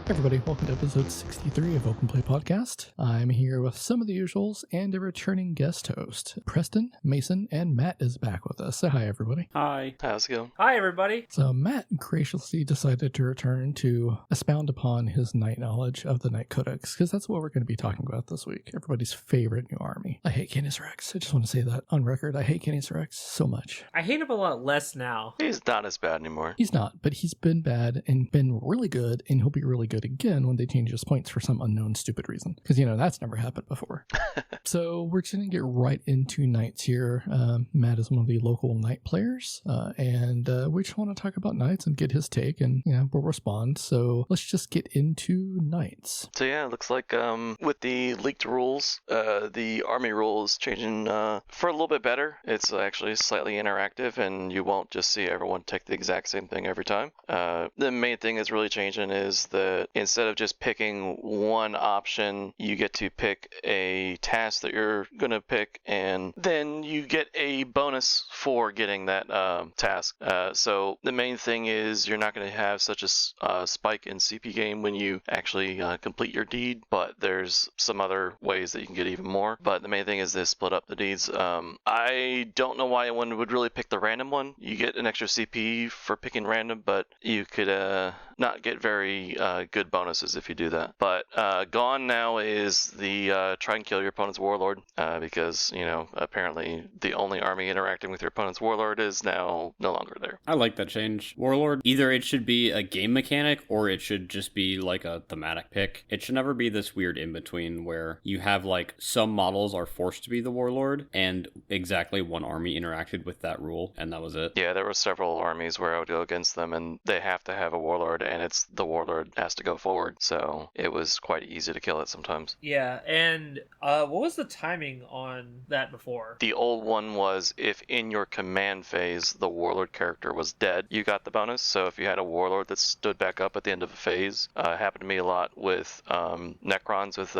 Everybody, welcome to episode 63 of Open Play Podcast. I'm here with some of the usuals and a returning guest host. Preston, Mason, and Matt is back with us. Say hi, everybody. Hi. How's it going? Hi, everybody. So Matt graciously decided to return to expound upon his knight knowledge of the Knight Codex, because that's what we're going to be talking about this week. Everybody's favorite new army. I hate Canis Rex. I just want to say that on record. I hate Canis Rex so much. I hate him a lot less now. He's not as bad anymore. He's not, but he's been bad and been really good, and he'll be really good again when they change his points for some unknown stupid reason. Because, that's never happened before. So we're just going to get right into knights here. Matt is one of the local knight players, and we just want to talk about knights and get his take, and, we'll respond. So let's just get into knights. So yeah, it looks like with the leaked rules, the army rule is changing for a little bit better. It's actually slightly interactive, and you won't just see everyone take the exact same thing every time. The main thing that's really changing is that instead of just picking one option, you get to pick a task that you're going to pick, and then you get a bonus for getting that task. So the main thing is you're not going to have such a spike in CP gain when you actually complete your deed, but there's some other ways that you can get even more. But the main thing is they split up the deeds. I don't know why one would really pick the random one. You get an extra CP for picking random, but you could not get very good bonuses if you do that. But gone now is the try and kill your opponent's warlord, because, apparently the only army interacting with your opponent's warlord is now no longer there. I like that change. Warlord, either it should be a game mechanic or it should just be like a thematic pick. It should never be this weird in-between where you have some models are forced to be the warlord and exactly one army interacted with that rule, and that was it. Yeah, there were several armies where I would go against them and they have to have a warlord, and it's the warlord has to go forward, so it was quite easy to kill it sometimes. Yeah, and what was the timing on that before? The old one was if in your command phase the warlord character was dead, you got the bonus. So if you had a warlord that stood back up at the end of a phase, happened to me a lot with Necrons with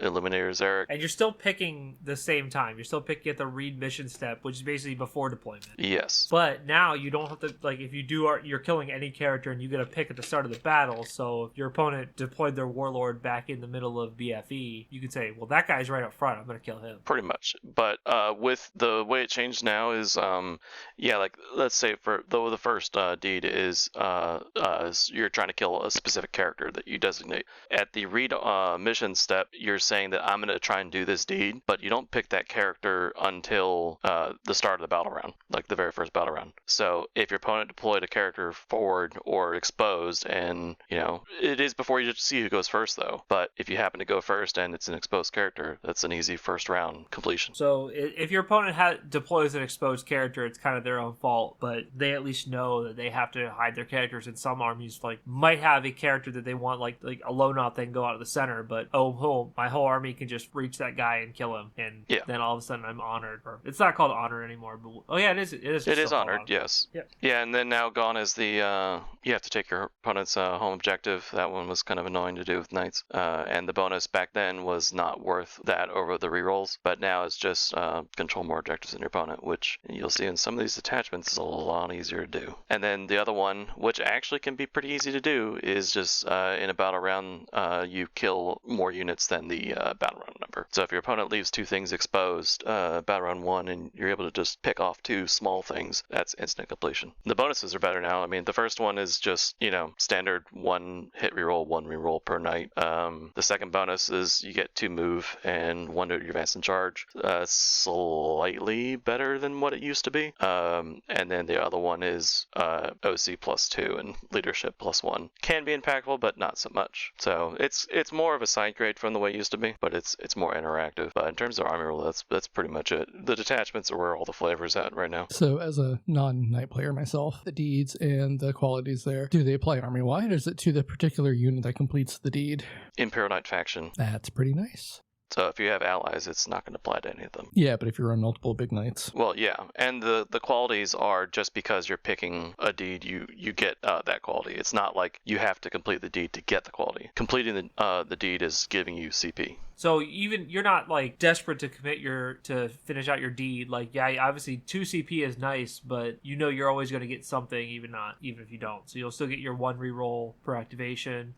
Illuminator Zarek. And you're still picking the same time. You're still picking at the read mission step, which is basically before deployment. Yes. But now you don't have to, if you do, you're killing any character and you get a pick at the start of the battle. So if your opponent deployed their warlord back in the middle of BFE, you can say, well, that guy's right up front, I'm going to kill him. Pretty much. But with the way it changed now is, let's say for the first deed is you're trying to kill a specific character that you designate. At the read mission step, you're saying that I'm going to try and do this deed, but you don't pick that character until the start of the battle round, like the very first battle round. So if your opponent deployed a character forward or exposed, and it is before you see who goes first though, but if you happen to go first and it's an exposed character, that's an easy first round completion. So if your opponent deploys an exposed character, it's kind of their own fault, but they at least know that they have to hide their characters. And some armies might have a character that they want like a low knot, they can go out of the center, but my whole army can just reach that guy and kill him, and then all of a sudden I'm honored. Or it's not called honor anymore, but it is honored. Yes. Yeah, and then now gone is the you have to take your opponent's home objective. That one was kind of annoying to do with knights, and the bonus back then was not worth that over the rerolls, but now it's just control more objectives than your opponent, which you'll see in some of these detachments is a lot easier to do. And then the other one, which actually can be pretty easy to do, is just in a battle round you kill more units than the battle round number. So if your opponent leaves two things exposed battle round one, and you're able to just pick off two small things, that's instant completion. The bonuses are better now. I mean, the first one is just standard one hit reroll, one reroll per night. The second bonus is you get 2 move and 1 to advance and charge. Slightly better than what it used to be. And then the other one is OC +2 and leadership +1. Can be impactful, but not so much. So it's more of a side grade from the way it used to be, but it's more interactive. But in terms of army rule, that's pretty much it. The detachments are where all the flavors at right now. So as a non-knight player myself, the deeds and the qualities there, do they apply army-wide, or is it to the particular unit that completes the deed? Imperial Knight faction. That's pretty nice. So if you have allies, it's not going to apply to any of them. Yeah, but if you're on multiple big knights. Well, yeah, and the qualities are just because you're picking a deed, you get that quality. It's not like you have to complete the deed to get the quality. Completing the deed is giving you CP. So even you're not like desperate to to finish out your deed. Like, yeah, obviously 2 CP is nice, but you know you're always going to get something, even if you don't. So you'll still get your 1 reroll per activation.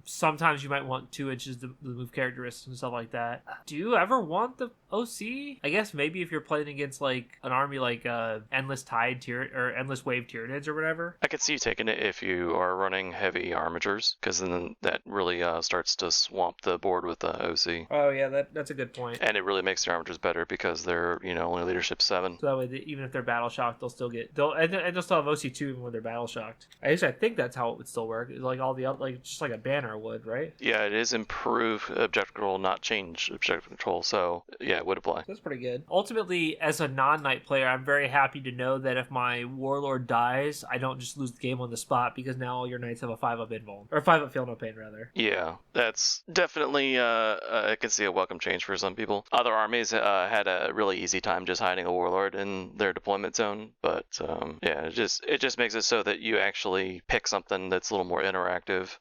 Sometimes you might want 2 inches to move characteristics and stuff like that. Do you ever want the OC? I guess maybe if you're playing against like an army like Endless Tide or Endless Wave Tyranids or whatever. I could see you taking it if you are running heavy armatures, because then that really starts to swamp the board with the OC. Oh yeah, that's a good point. And it really makes their armatures better because they're only leadership 7. So that way, even if they're battle shocked, they'll still still have OC2 even when they're battle shocked. I think that's how it would still work. Like all the other, just like a banner would, right? Yeah, it is improve objective control, not change objective control. So yeah, it would apply. That's pretty good. Ultimately, as a non-knight player, I'm very happy to know that if my warlord dies, I don't just lose the game on the spot, because now all your knights have a 5-up invuln, or 5-up feel no pain rather. Yeah, that's definitely I can see a welcome change for some people. Other armies had a really easy time just hiding a warlord in their deployment zone, but yeah, it just makes it so that you actually pick something that's a little more interactive.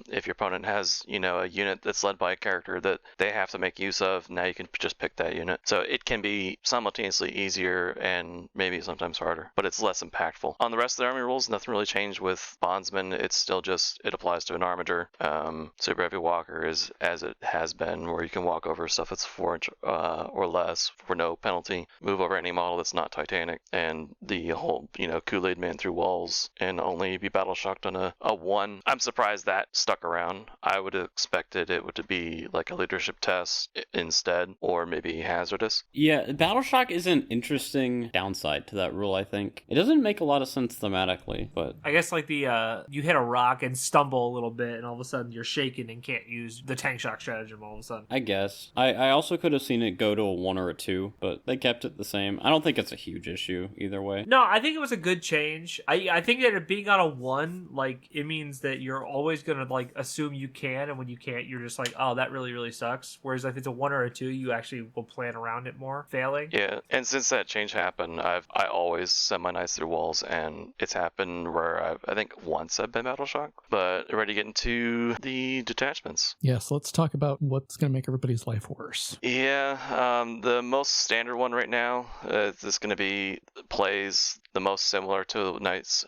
If your opponent has a unit that's led by a character that they have to make use of, now you can just pick that unit. So it can be simultaneously easier and maybe sometimes harder, but it's less impactful. On the rest of the army rules, nothing really changed with Bondsman. It's still just, it applies to an armature. Super Heavy Walker is as it has been, where you can walk over stuff that's 4 inch or less for no penalty, move over any model that's not Titanic, and the whole Kool-Aid man through walls and only be battle shocked on a 1. I'm surprised that stuck around. I would have expected it would be like a leadership test instead, or maybe hazardous. Yeah, battle shock is an interesting downside to that rule. I think it doesn't make a lot of sense thematically, but I guess like the you hit a rock and stumble a little bit, and all of a sudden you're shaken and can't use the tank shock stratagem all of a sudden. I guess I also could have seen it go to a 1 or a 2, but they kept it the same. I don't think it's a huge issue either way. No, I think it was a good change. I think that it being on a 1, like, it means that you're always gonna like assume you can, and when you can't, you're just like, oh, that really, really sucks. Whereas if it's a 1 or a 2, you actually will plan around it more, failing. Yeah, and since that change happened, I always send my knights through walls, and it's happened where I think once I've been battle shocked. But ready to get into the detachments. Yes, let's talk about what's going to make everybody's life worse. Yeah, the most standard one right now is going to be plays the most similar to Knights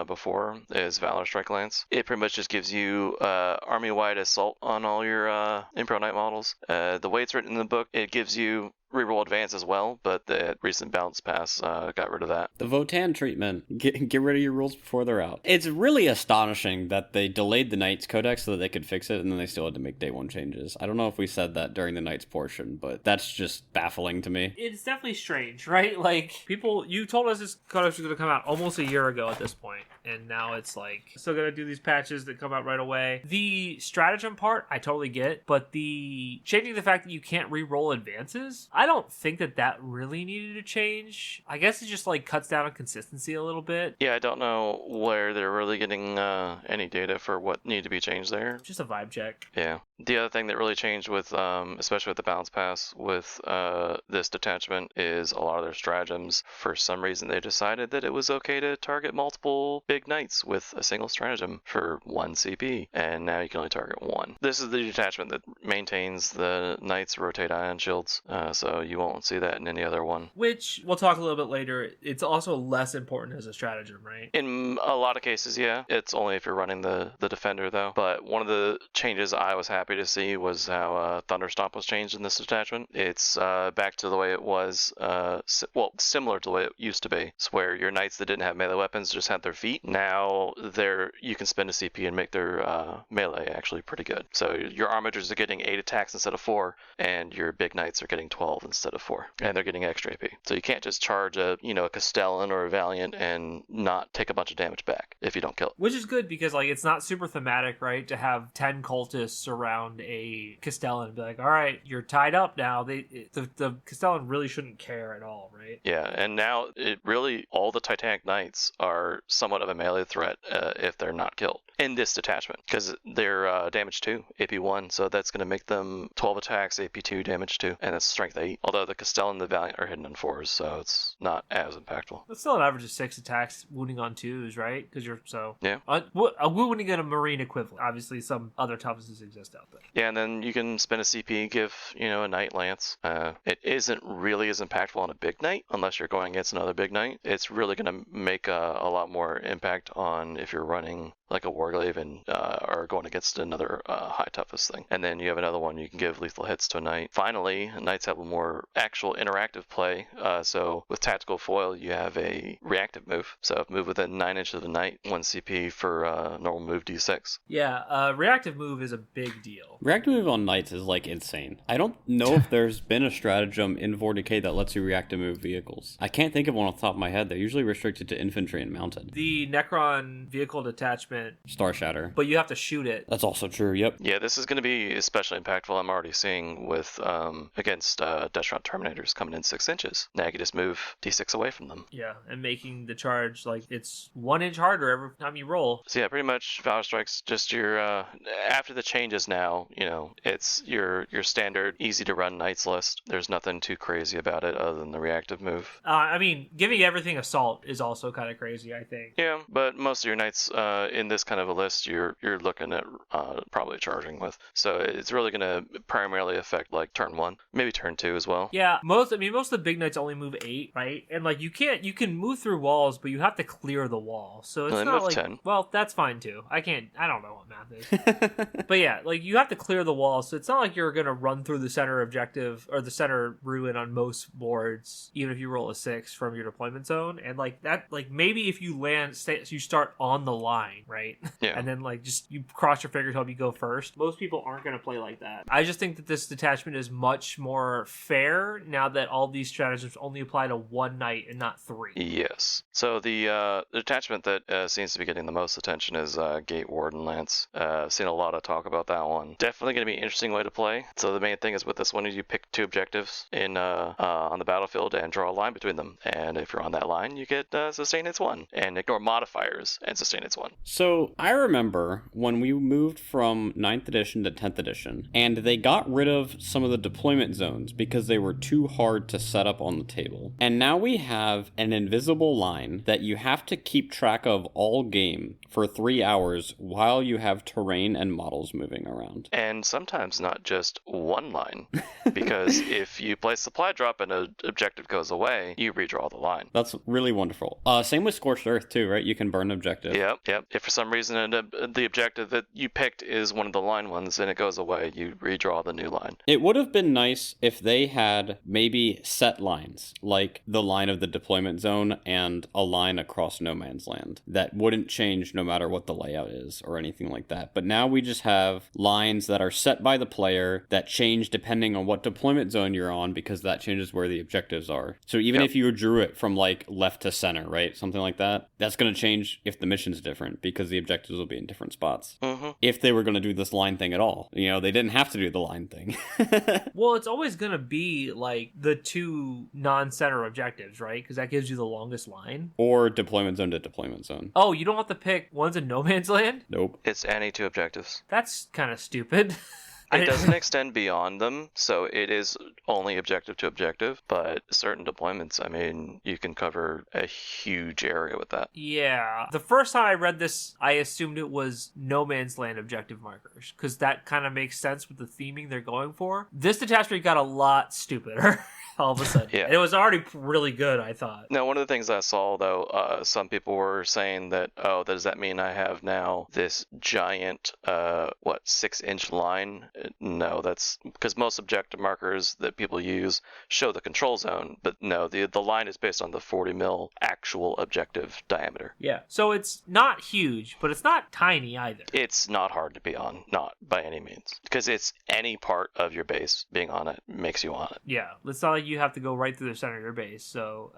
before is Valor Strike Lance. It pretty much just gives you army-wide assault on all your Imperial Knight models. The way it's written in the book, it gives you reroll advance as well, but the recent balance pass got rid of that. The Votan treatment. Get rid of your rules before they're out. It's really astonishing that they delayed the Knights Codex so that they could fix it, and then they still had to make day 1 changes. I don't know if we said that during the Knights portion, but that's just baffling to me. It's definitely strange, right? Like, you told us this Codex was going to come out almost a year ago at this point, and now it's like, still going to do these patches that come out right away. The stratagem part, I totally get, but the changing the fact that you can't re-roll advances, I don't think that really needed to change. I guess it just like cuts down on consistency a little bit. Yeah, I don't know where they're really getting any data for what needed to be changed there. Just a vibe check. Yeah. The other thing that really changed with, especially with the balance pass with this detachment, is a lot of their stratagems. For some reason, they decided that it was okay to target multiple big knights with a single stratagem for 1 CP, and now you can only target 1. This is the detachment that maintains the knights rotate ion shields, so you won't see that in any other one. Which we'll talk a little bit later. It's also less important as a stratagem, right? In a lot of cases, yeah. It's only if you're running the defender, though. But one of the changes I was happy to see was how Thunderstomp was changed in this detachment. It's back to the way it was, similar to the way it used to be. It's where your knights that didn't have melee weapons just had their feet. Now you can spend a CP and make their melee actually pretty good. So your armatures are getting 8 attacks instead of 4, and your big knights are getting 12 instead of 4, and they're getting extra AP. So you can't just charge a Castellan or a Valiant and not take a bunch of damage back if you don't kill it. Which is good because like it's not super thematic, right? To have 10 cultists around a Castellan and be like, all right, you're tied up now. The Castellan really shouldn't care at all, right? Yeah, and now all the Titanic Knights are somewhat of a melee threat if they're not killed. in this detachment, because they're damage 2, AP 1, so that's going to make them 12 attacks, AP 2, damage 2, and it's strength 8. Although the Castellan and the Valiant are hidden on 4s, so it's not as impactful. It's still an average of 6 attacks, wounding on 2s, right? Because you're so... Yeah. A wounding and a Marine equivalent. Obviously, some other toughnesses exist out there. Yeah, and then you can spend a CP, give, a Knight Lance. It isn't really as impactful on a big Knight, unless you're going against another big Knight. It's really going to make a lot more impact on if you're running like a Warglaive and are going against another high toughest thing. And then you have another one, you can give lethal hits to a Knight. Finally, Knights have a more actual interactive play. So with Tactical Foil, you have a reactive move. So move within 9 inches of a Knight, 1 CP for normal move D6. Yeah, reactive move is a big deal. Reactive move on Knights is like insane. I don't know if there's been a stratagem in 40k that lets you reactive move vehicles. I can't think of one off the top of my head. They're usually restricted to infantry and mounted. The Necron vehicle detachment, Star Shatter. but you have to shoot it. That's also true, yep. Yeah, this is going to be especially impactful. I'm already seeing with against Deathshot Terminators coming in 6 inches. Now you can just move D6 away from them. Yeah, and making the charge like it's 1 inch harder every time you roll. So yeah, pretty much Valor Strike's just your after the changes now, it's your standard easy to run Knights list. There's nothing too crazy about it other than the reactive move. I mean, giving everything assault is also kind of crazy, I think. Yeah, but most of your Knights in this kind of a list you're looking at probably charging with. So it's really going to primarily affect like turn 1, maybe turn 2 as well. Yeah, most of the big Knights only move 8, right? And like you can move through walls, but you have to clear the wall. So it's They not move like 10. Well, that's fine too. I don't know what math is. But yeah, like you have to clear the wall, so it's not like you're going to run through the center objective or the center ruin on most boards, even if you roll a 6 from your deployment zone. And like that, like maybe if you you start on the line, right? Yeah. And then like just you cross your fingers, hope you go first. Most people aren't going to play like that. I just think that this detachment is much more fair now that all these stratagems only apply to 1 Knight and not 3. Yes. So the detachment that seems to be getting the most attention is Gate Warden Lance. Seen a lot of talk about that one. Definitely going to be an interesting way to play. So the main thing is with this one is you pick 2 objectives in on the battlefield and draw a line between them. And if you're on that line, you get sustain its 1 and ignore modifiers and sustain its 1. So I remember when we moved from 9th edition to 10th edition, and they got rid of some of the deployment zones because they were too hard to set up on the table. And now we have an invisible line that you have to keep track of all game for 3 hours while you have terrain and models moving around. And sometimes not just one line, because if you play supply drop and an objective goes away, you redraw the line. That's really wonderful. Same with Scorched Earth too, right? You can burn objective. Yep. If for some reason the objective that you picked is one of the line ones and it goes away, you redraw the new line. It would have been nice if they had maybe set lines, like the line of the deployment zone and a line across no man's land that wouldn't change no matter what the layout is or anything like that. But now we just have lines that are set by the player that change depending on what deployment zone you're on, because that changes where the objectives are. So even if you drew it from like left to center, right? Something like that, that's going to change if the mission's different because the objectives will be in different spots. Mm-hmm. If they were going to do this line thing at all, they didn't have to do the line thing. Well, it's always going to be like the 2 non-center objectives, right? Because that gives you the longest line. Or deployment zone to deployment zone. Oh, you don't have to pick one's in no man's land? Nope. It's any 2 objectives. That's kind of stupid. It doesn't extend beyond them, so it is only objective to objective, but certain deployments, I mean, you can cover a huge area with that. Yeah. The first time I read this, I assumed it was no man's land objective markers, because that kind of makes sense with the theming they're going for. This detachment got a lot stupider. All of a sudden. Yeah. And it was already really good, I thought. Now, one of the things I saw, though, some people were saying that, does that mean I have now this giant, 6-inch line? No, that's because most objective markers that people use show the control zone, but no, the line is based on the 40 mil actual objective diameter. Yeah. So it's not huge, but it's not tiny either. It's not hard to be on, not by any means, because it's any part of your base being on it makes you on it. Yeah. It's not like you have to go right through the center of your base. So,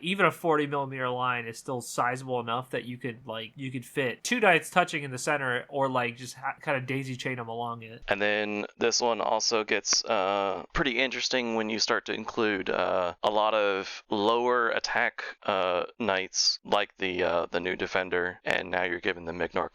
even a 40 millimeter line is still sizable enough that you could fit 2 knights touching in the center, or like just kind of daisy chain them along it. And And then this one also gets pretty interesting when you start to include a lot of lower attack knights, like the new defender, and now you're giving them ignore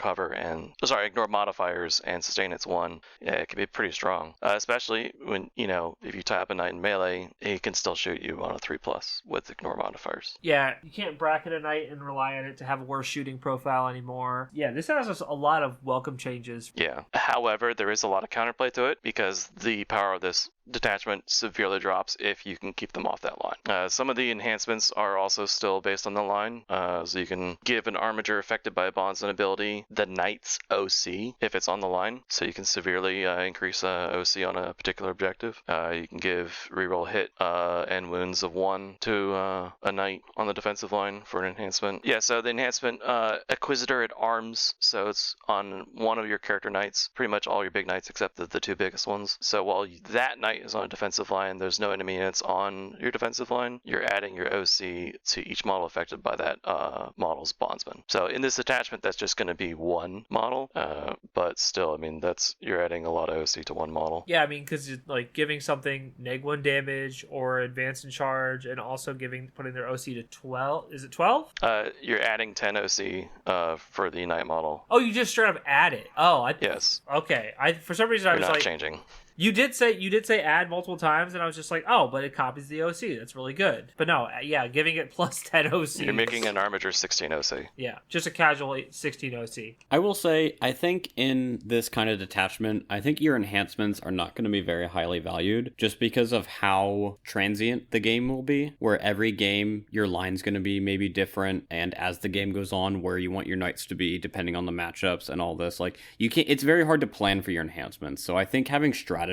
modifiers and sustain its 1. Yeah, it can be pretty strong, especially when, if you tie up a knight in melee, it can still shoot you on a 3+ with ignore modifiers. Yeah, you can't bracket a knight and rely on it to have a worse shooting profile anymore. Yeah, this has a lot of welcome changes. Yeah. However, there is a lot of counterplay to it because the power of this detachment severely drops if you can keep them off that line. Some of the enhancements are also still based on the line, so you can give an armiger affected by a bondsman ability the knight's OC if it's on the line, so you can severely increase OC on a particular objective. You can give reroll hit and wounds of 1 to a knight on the defensive line for an enhancement. Yeah, so the enhancement, Questoris-at-Arms, so it's on one of your character knights, pretty much all your big knights except the 2 biggest ones. So while that knight is on a defensive line, there's no enemy units on your defensive line, you're adding your OC to each model affected by that model's bondsman. So in this attachment, that's just going to be 1 model, but still, you're adding a lot of OC to 1 model. Yeah, because like giving something neg-1 damage or advance and charge, and also putting their OC to 12. Is it 12? You're adding 10 OC for the knight model. Oh, you just straight up add it. Oh, yes. Okay. For some reason I was not like changing. You did say add multiple times, and I was just like, oh, but it copies the OC. That's really good. But no, yeah, giving it plus 10 OC. You're making an armiger 16 OC. Yeah, just a casual 16 OC. I will say, I think in this kind of detachment, I think your enhancements are not going to be very highly valued, just because of how transient the game will be, where every game, your line's going to be maybe different, and as the game goes on, where you want your knights to be, depending on the matchups and all this, like, it's very hard to plan for your enhancements. So I think having stratagems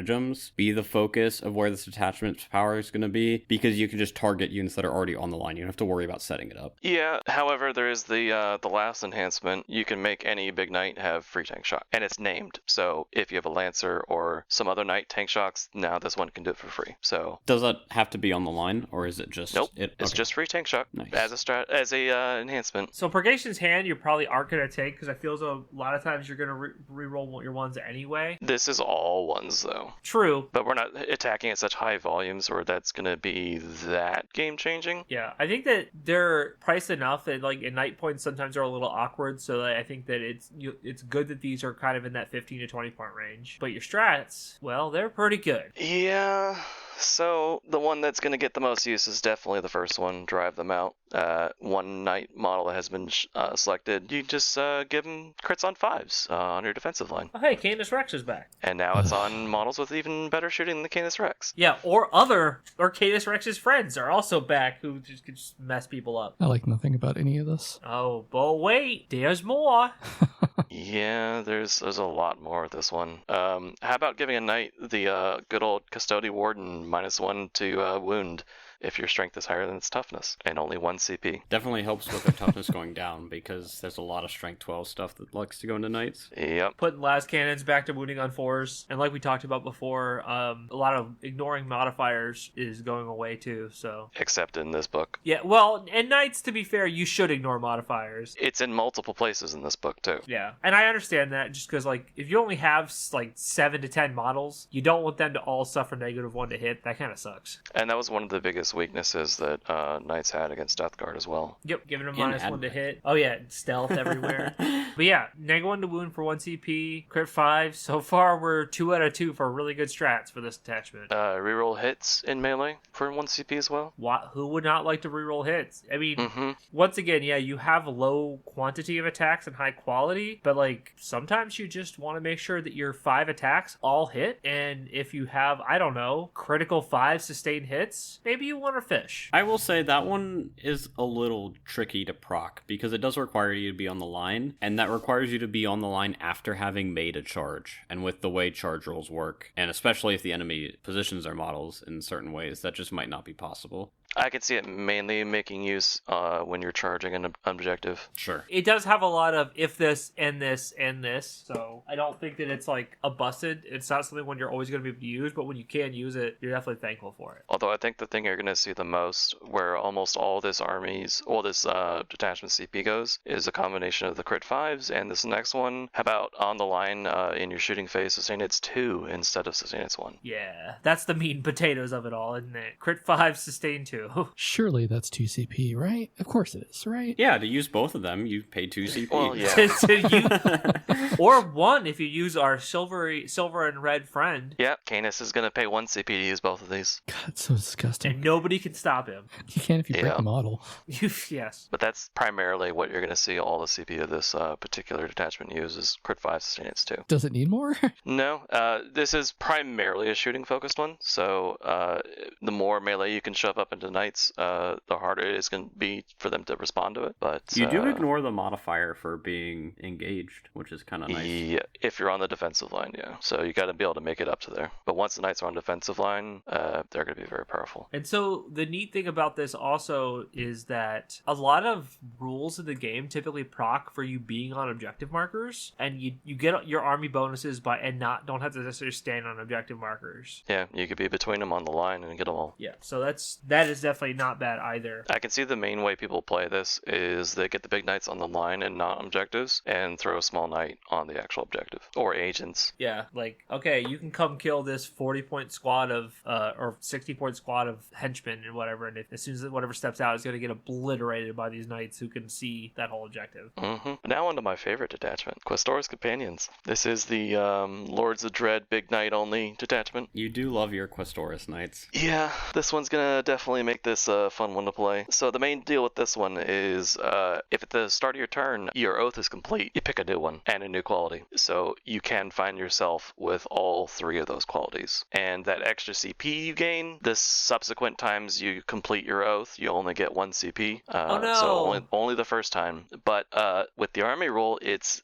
be the focus of where this detachment's power is going to be, because you can just target units that are already on the line. You don't have to worry about setting it up. Yeah, however, there is the last enhancement. You can make any big knight have free tank shock, and it's named. So if you have a lancer or some other knight tank shocks, now this one can do it for free. So does that have to be on the line, or is it just nope? It's just free tank shock. Nice. as a enhancement. So Purgation's Hand you probably aren't going to take, because I feel as though a lot of times you're going to re-roll your ones anyway. This is all ones though. True. But we're not attacking at such high volumes where that's going to be that game changing. Yeah, I think that they're priced enough that like at night points sometimes are a little awkward, so I think that it's good that these are kind of in that 15 to 20 point range. But your strats, well, they're pretty good. Yeah. So the one that's going to get the most use is definitely the first one, Drive Them Out. One knight model that has been selected, you just give them crits on 5s on your defensive line. Oh, hey, Canis Rex is back. And now it's on models with even better shooting than the Canis Rex. Yeah, or Canis Rex's friends are also back who just could mess people up. I like nothing about any of this. Oh, but wait, there's more. Yeah, there's a lot more with this one. How about giving a knight the good old Custody Warden -1 to wound if your strength is higher than its toughness, and only 1 CP. Definitely helps with their toughness going down, because there's a lot of strength 12 stuff that likes to go into knights. Yep. Putting las cannons back to wounding on 4s, and like we talked about before, a lot of ignoring modifiers is going away too, so... Except in this book. Yeah, well, and knights, to be fair, you should ignore modifiers. It's in multiple places in this book too. Yeah, and I understand that, just because, like, if you only have, like, 7 to 10 models, you don't want them to all suffer -1 to hit. That kind of sucks. And that was one of the biggest weaknesses that knights had against Death Guard as well. Yep, giving them -1 to hit. Oh yeah, stealth everywhere. But yeah, -1 to wound for 1 CP, crit 5. So far, we're 2 out of 2 for really good strats for this attachment. Reroll hits in melee for 1 CP as well. Who would not like to reroll hits? I mean, once again, yeah, you have low quantity of attacks and high quality, but like sometimes you just want to make sure that your 5 attacks all hit, and if you have, I don't know, critical 5 sustained hits, maybe you want to fish. I will say that one is a little tricky to proc, because it does require you to be on the line, and that requires you to be on the line after having made a charge. And with the way charge rolls work, and especially if the enemy positions their models in certain ways, that just might not be possible. I could see it mainly making use when you're charging an objective. Sure. It does have a lot of if this and this and this, so I don't think that it's like a busted. It's not something when you're always going to be able to use, but when you can use it, you're definitely thankful for it. Although I think the thing you're going to see the most, where almost all this detachment CP goes, is a combination of the crit 5s and this next one. How about on the line in your shooting phase, sustain it's 2 instead of sustain it's 1? Yeah, that's the meat and potatoes of it all, isn't it? Crit 5, sustain 2. Surely that's 2 CP, right? Of course it is, right? Yeah, to use both of them, you pay 2 CP. Well, yeah. Or 1 if you use our silver and red friend. Yeah, Canis is going to pay 1 CP to use both of these. God, so disgusting. And nobody can stop him. You can if you break the model. Yes. But that's primarily what you're going to see all the CP of this particular detachment use is crit 5, sustain it's 2. Does it need more? No, this is primarily a shooting focused one, so the more melee you can shove up into knights, the harder it is going to be for them to respond to it. But you do ignore the modifier for being engaged, which is kind of nice. Yeah, if you're on the defensive line, yeah. So you got to be able to make it up to there. But once the knights are on defensive line, they're going to be very powerful. And so the neat thing about this also is that a lot of rules in the game typically proc for you being on objective markers, and you get your army bonuses don't have to necessarily stand on objective markers. Yeah, you could be between them on the line and get them all. Yeah, so that is definitely not bad either. I can see the main way people play this is they get the big knights on the line and not objectives, and throw a small knight on the actual objective or agents. Yeah, like, okay, you can come kill this 40-point squad of or 60-point squad of henchmen and whatever, and as soon as whatever steps out is going to get obliterated by these knights who can see that whole objective. Now on to my favorite detachment, Questoris Companions. This is the Lords of Dread big knight only detachment. You do love your Questoris knights. Yeah, this one's gonna definitely make this a fun one to play. So the main deal with this one is if at the start of your turn your oath is complete, you pick a new one and a new quality. So you can find yourself with all 3 of those qualities. And that extra CP you gain, the subsequent times you complete your oath, you only get 1 CP. Oh no! So only the first time. But with the army rule, it's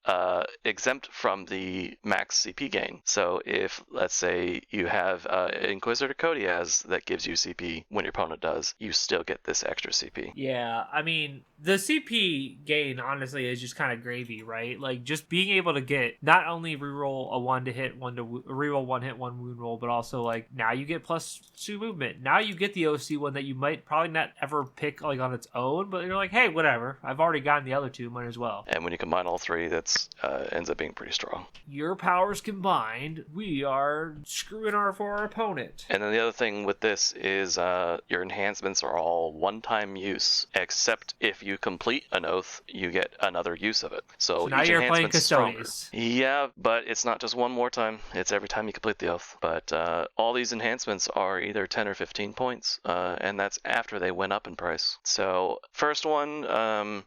exempt from the max CP gain. So if, let's say, you have Inquisitor Codex that gives you CP when your opponent does, you still get this extra CP. Yeah, I mean, the CP gain, honestly, is just kind of gravy, right? Like, just being able to get not only reroll a 1 to hit, reroll 1 hit, 1 wound roll, but also, like, now you get +2 movement. Now you get the OC one that you might probably not ever pick, like, on its own, but you're like, hey, whatever. I've already gotten the other 2, might as well. And when you combine all 3, that's ends up being pretty strong. Your powers combined, we are screwing for our opponent. And then the other thing with this is your enhancements are all one-time use, except if you complete an oath, you get another use of it. So now each you're playing enhancement's stronger. Custodies. Yeah, but it's not just one more time. It's every time you complete the oath. But all these enhancements are either 10 or 15 points, and that's after they went up in price. So first one,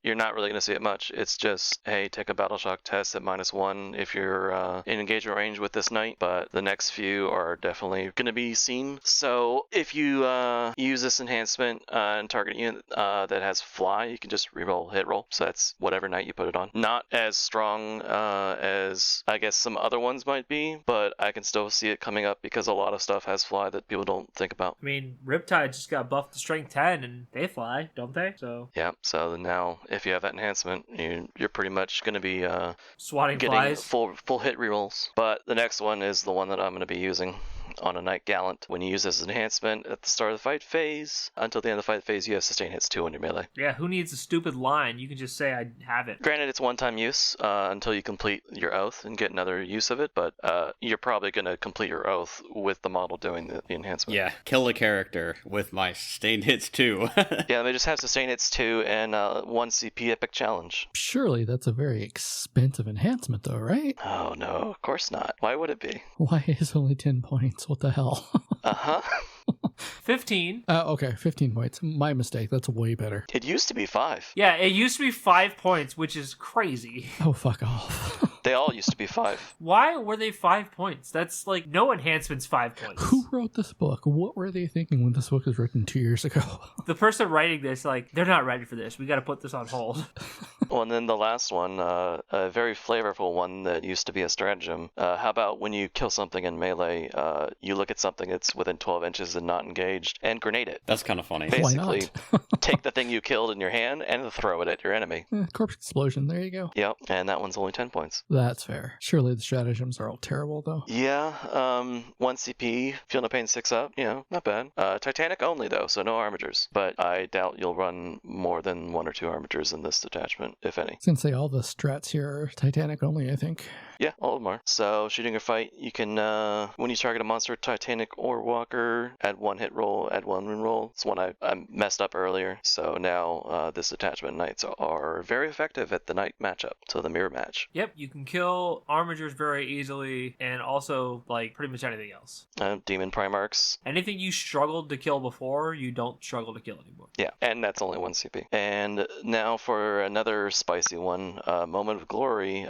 you're not really going to see it much. It's just, hey, take a battle shock test at -1 if you're in engagement range with this knight, but the next few are definitely going to be seen. So if you use this enhancement and target a unit that has fly, you can just reroll hit roll. So that's whatever knight you put it on. Not as strong as I guess some other ones might be, but I can still see it coming up because a lot of stuff has fly that people don't think about. I mean, Riptide just got buffed to strength 10 and they fly, don't they? So yeah, so now if you have that enhancement, you're pretty much going to be swatting getting flies. full hit rerolls. But the next one is the one that I'm going to be using on a Knight Gallant. When you use this as an enhancement at the start of the fight phase, until the end of the fight phase, you have sustain hits 2 on your melee. Yeah, who needs a stupid line? You can just say I have it. Granted, it's one-time use until you complete your oath and get another use of it, but you're probably going to complete your oath with the model doing the enhancement. Yeah, kill a character with my sustain hits 2. Yeah, they just have sustain hits 2 and 1 CP epic challenge. Surely that's a very expensive enhancement though, right? Oh no, of course not. Why would it be? Why is only 10 points? What the hell? Uh-huh. 15. Okay, 15 points. My mistake. That's way better. It used to be 5. Yeah, it used to be 5 points, which is crazy. Oh, fuck off. They all used to be 5. Why were they 5 points? That's like no enhancements 5 points. Who wrote this book? What were they thinking when this book was written 2 years ago? The person writing this, like, they're not ready for this. We got to put this on hold. Well, and then the last one, a very flavorful one that used to be a stratagem. How about when you kill something in melee, you look at something that's within 12 inches and not engaged, and grenade it. That's kind of funny. Why Basically, not? take the thing you killed in your hand and throw it at your enemy. Corpse explosion. There you go. Yep, and that one's only 10 points. That's fair. Surely the stratagems are all terrible, though. Yeah, 1 CP, feel no pain 6 up, not bad. Titanic only though, so no armatures. But I doubt you'll run more than 1 or 2 armatures in this detachment, if any. I was gonna say all the strats here are Titanic only, I think. Yeah, all of them are. So, shooting or fight, you can, when you target a monster, Titanic or Walker, add 1 hit roll, add 1 wound roll. It's one I messed up earlier. So now, this detachment knights are very effective at the knight matchup, so the mirror match. Yep, you can kill armatures very easily, and also, like, pretty much anything else. Demon Primarchs. Anything you struggled to kill before, you don't struggle to kill anymore. Yeah, and that's only 1 CP. And now for another spicy one, Moment of Glory.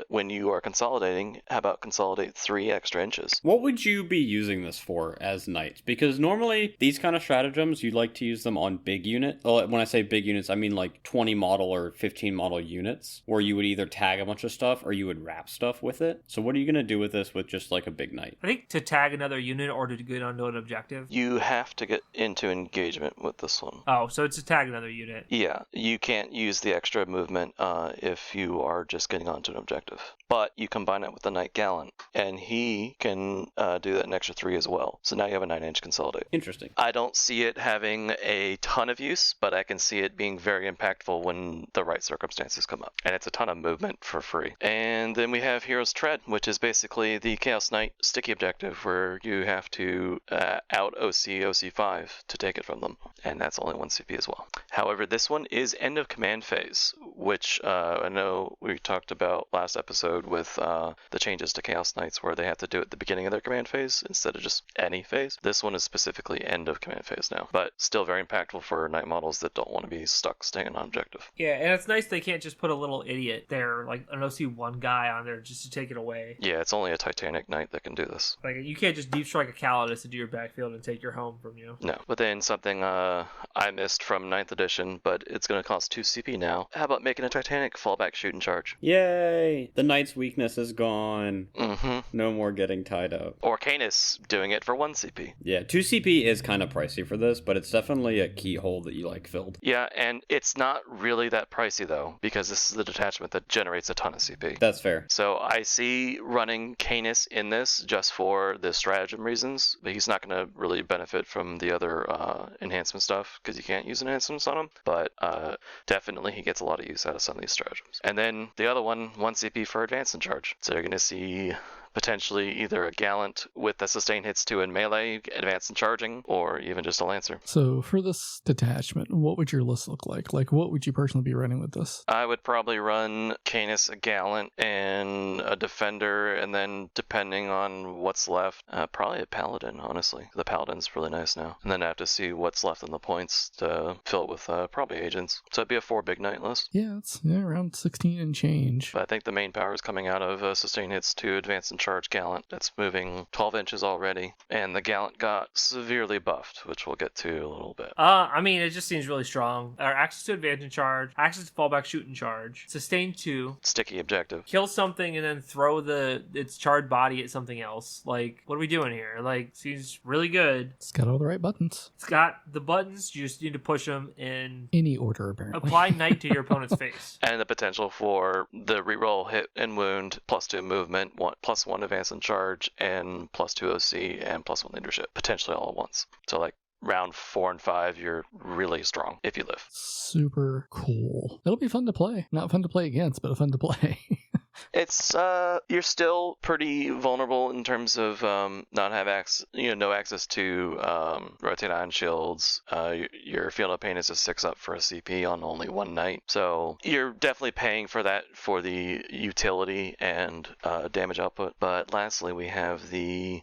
When you are consolidating, how about consolidate 3 extra inches? What would you be using this for as knights? Because normally these kind of stratagems, you'd like to use them on big unit. Well, when I say big units, I mean like 20 model or 15 model units, where you would either tag a bunch of stuff or you would wrap stuff with it. So what are you going to do with this with just like a big knight? I think to tag another unit or to get onto an objective. You have to get into engagement with this one. Oh, so it's to tag another unit. Yeah, you can't use the extra movement if you are just getting onto an objective. But you combine it with the Knight Gallant, and he can do that an extra 3 as well. So now you have a 9-inch consolidate. Interesting. I don't see it having a ton of use, but I can see it being very impactful when the right circumstances come up. And it's a ton of movement for free. And then we have Hero's Tread, which is basically the Chaos Knight sticky objective, where you have to out OC5 to take it from them. And that's only 1 CP as well. However, this one is end of command phase, which I know we talked about last episode with the changes to Chaos Knights, where they have to do it at the beginning of their command phase instead of just any phase. This one is specifically end of command phase now, but still very impactful for knight models that don't want to be stuck staying on objective. Yeah, and it's nice they can't just put a little idiot there, like an OC1 guy on there just to take it away. Yeah, it's only a Titanic Knight that can do this. Like, you can't just deep strike a Calidus into your backfield and take your home from you. No, but then something I missed from 9th edition, but it's going to cost 2 CP now. How about making a Titanic fallback shoot and charge? Yay! The knight's weakness is gone. Mm-hmm. No more getting tied up. Or Canis doing it for 1 CP. Yeah, 2 CP is kind of pricey for this, but it's definitely a keyhole that you like filled. Yeah, and it's not really that pricey though, because this is the detachment that generates a ton of CP. That's fair. So I see running Canis in this just for the stratagem reasons, but he's not going to really benefit from the other enhancement stuff because you can't use enhancements on him, but definitely he gets a lot of use out of some of these stratagems. And then the other one, 1 CP for advance and charge. So you're going to see potentially either a Gallant with the sustain hits 2 in melee, advance and charging, or even just a Lancer. So for this detachment, what would your list look like? Like, what would you personally be running with this? I would probably run Canis, a Gallant, and a Defender, and then depending on what's left, probably a Paladin, honestly. The Paladin's really nice now. And then I have to see what's left in the points to fill it with probably agents. So it'd be a 4 big knight list. Yeah, it's around 16 and change. But I think the main power is coming out of sustain hits 2, advance and charge Gallant. That's moving 12 inches already. And the Gallant got severely buffed, which we'll get to a little bit. I mean, it just seems really strong. Access to advance and charge, access to fallback shoot and charge, sustain 2, Sticky objective. kill something and then throw its charred body at something else. Like, what are we doing here? Like, seems really good. It's got all the right buttons. It's got the buttons, you just need to push them in Any order, apparently. apply knight to your opponent's face. And the potential for the reroll hit and wound, +2 movement, +1 advance and charge, and +2 OC, and +1 leadership, potentially all at once. So like round 4 and 5, you're really strong if you live. Super cool. It'll be fun to play. Not fun to play against, but fun to play. It's you're still pretty vulnerable in terms of not have no access to rotate ion shields. Your field of pain is a 6-up for a CP on only 1 knight, so you're definitely paying for that for the utility and damage output. But lastly, we have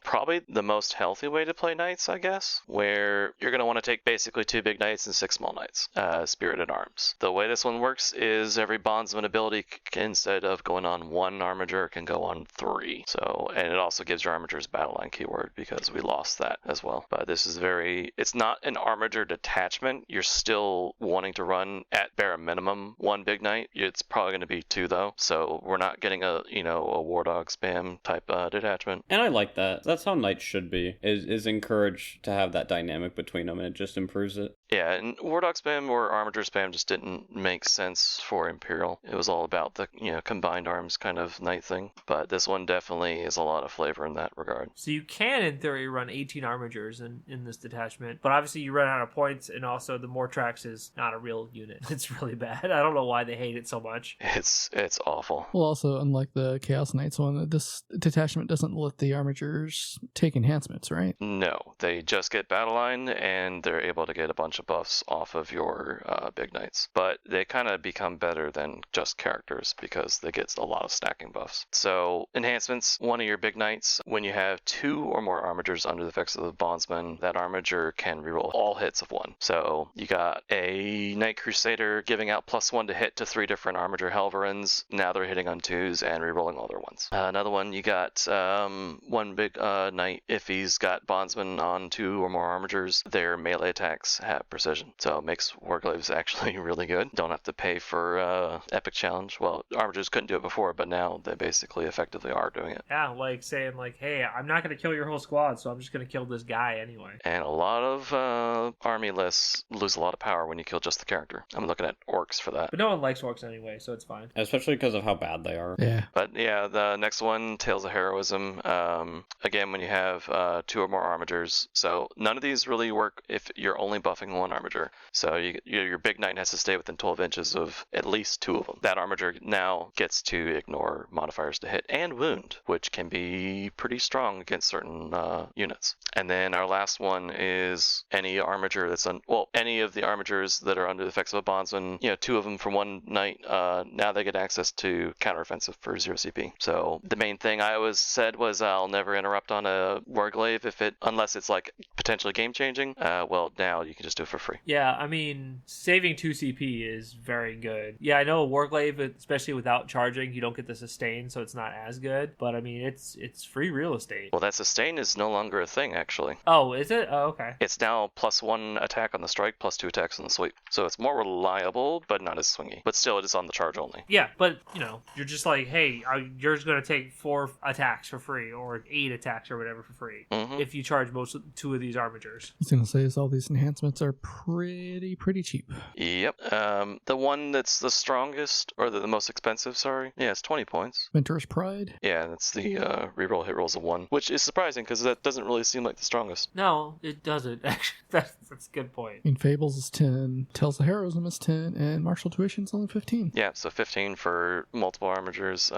probably the most healthy way to play knights, I guess, where you're going to want to take basically 2 big knights and 6 small knights. Spreadhead-at-Arms. The way this one works is every bondsman ability instead of going on on one armiger can go on 3. So, and it also gives your armigers battle line keyword because we lost that as well. But this is it's not an armiger detachment. You're still wanting to run at bare minimum 1 big knight. It's probably going to be 2 though. So we're not getting a war dog spam type detachment. And I like that. That's how knights should be, is encouraged to have that dynamic between them, and it just improves it. Yeah, and war dog spam or armiger spam just didn't make sense for Imperial. It was all about the combined arms kind of knight thing. But this one definitely is a lot of flavor in that regard. So you can, in theory, run 18 armigers in this detachment, but obviously you run out of points, and also the Mortrax is not a real unit. It's really bad. I don't know why they hate it so much. It's awful. Well, also, unlike the Chaos Knights one, this detachment doesn't let the armigers take enhancements, right? No, they just get battle line, and they're able to get a bunch of buffs off of your big knights. But they kind of become better than just characters because they get a lot of stacking buffs. So enhancements, one of your big knights, when you have 2 or more armigers under the effects of the bondsman, that armiger can reroll all hits of 1. So you got a Knight Crusader giving out +1 to hit to 3 different armiger Helverins. Now they're hitting on 2s and rerolling all their 1s. Another one, you got one big knight, if he's got bondsman on 2 or more armigers, their melee attacks have precision. So it makes Warglaves actually really good. Don't have to pay for epic challenge. Well, armigers couldn't do it before, but now they basically effectively are doing it. Yeah, like saying hey, I'm not going to kill your whole squad, so I'm just going to kill this guy anyway. And a lot of army lists lose a lot of power when you kill just the character. I'm looking at orcs for that. But no one likes orcs anyway, so it's fine. Especially because of how bad they are. Yeah. But yeah, the next one, Tales of Heroism. Again, when you have 2 or more armigers. So none of these really work if you're only buffing 1 armiger. So your big knight has to stay within 12 inches of at least 2 of them. That armiger now gets to ignore modifiers to hit and wound, which can be pretty strong against certain units. And then our last one is any armiger that's any of the armigers that are under the effects of a bondsman. 2 of them from 1 knight. Now they get access to counteroffensive for 0 CP. So the main thing I always said was I'll never interrupt on a Warglaive unless it's like potentially game changing. Well, now you can just do it for free. Yeah, I mean, saving 2 CP is very good. Yeah, I know a Warglaive, especially without charging, you don't get the sustain, so it's not as good. But I mean, it's free real estate. Well, that sustain is no longer a thing, actually. Oh, is it? Oh, okay. It's now +1 attack on the strike, +2 attacks on the sweep. So it's more reliable, but not as swingy. But still, it is on the charge only. Yeah, but, you're just like, hey, you're going to take 4 attacks for free, or 8 attacks or whatever for free, if you charge 2 of these armigers. I was going to say is all these enhancements are pretty cheap. Yep. The one that's the strongest, or the most expensive, sorry. Yeah, it's 20 points. Mentor's Pride. Yeah, that's the reroll hit rolls of 1, which is surprising because that doesn't really seem like the strongest. No, it doesn't. Actually, that's a good point. In Fables is 10, Tales of Heroism is 10, and Martial Tuition's only 15. Yeah, so 15 for multiple armigers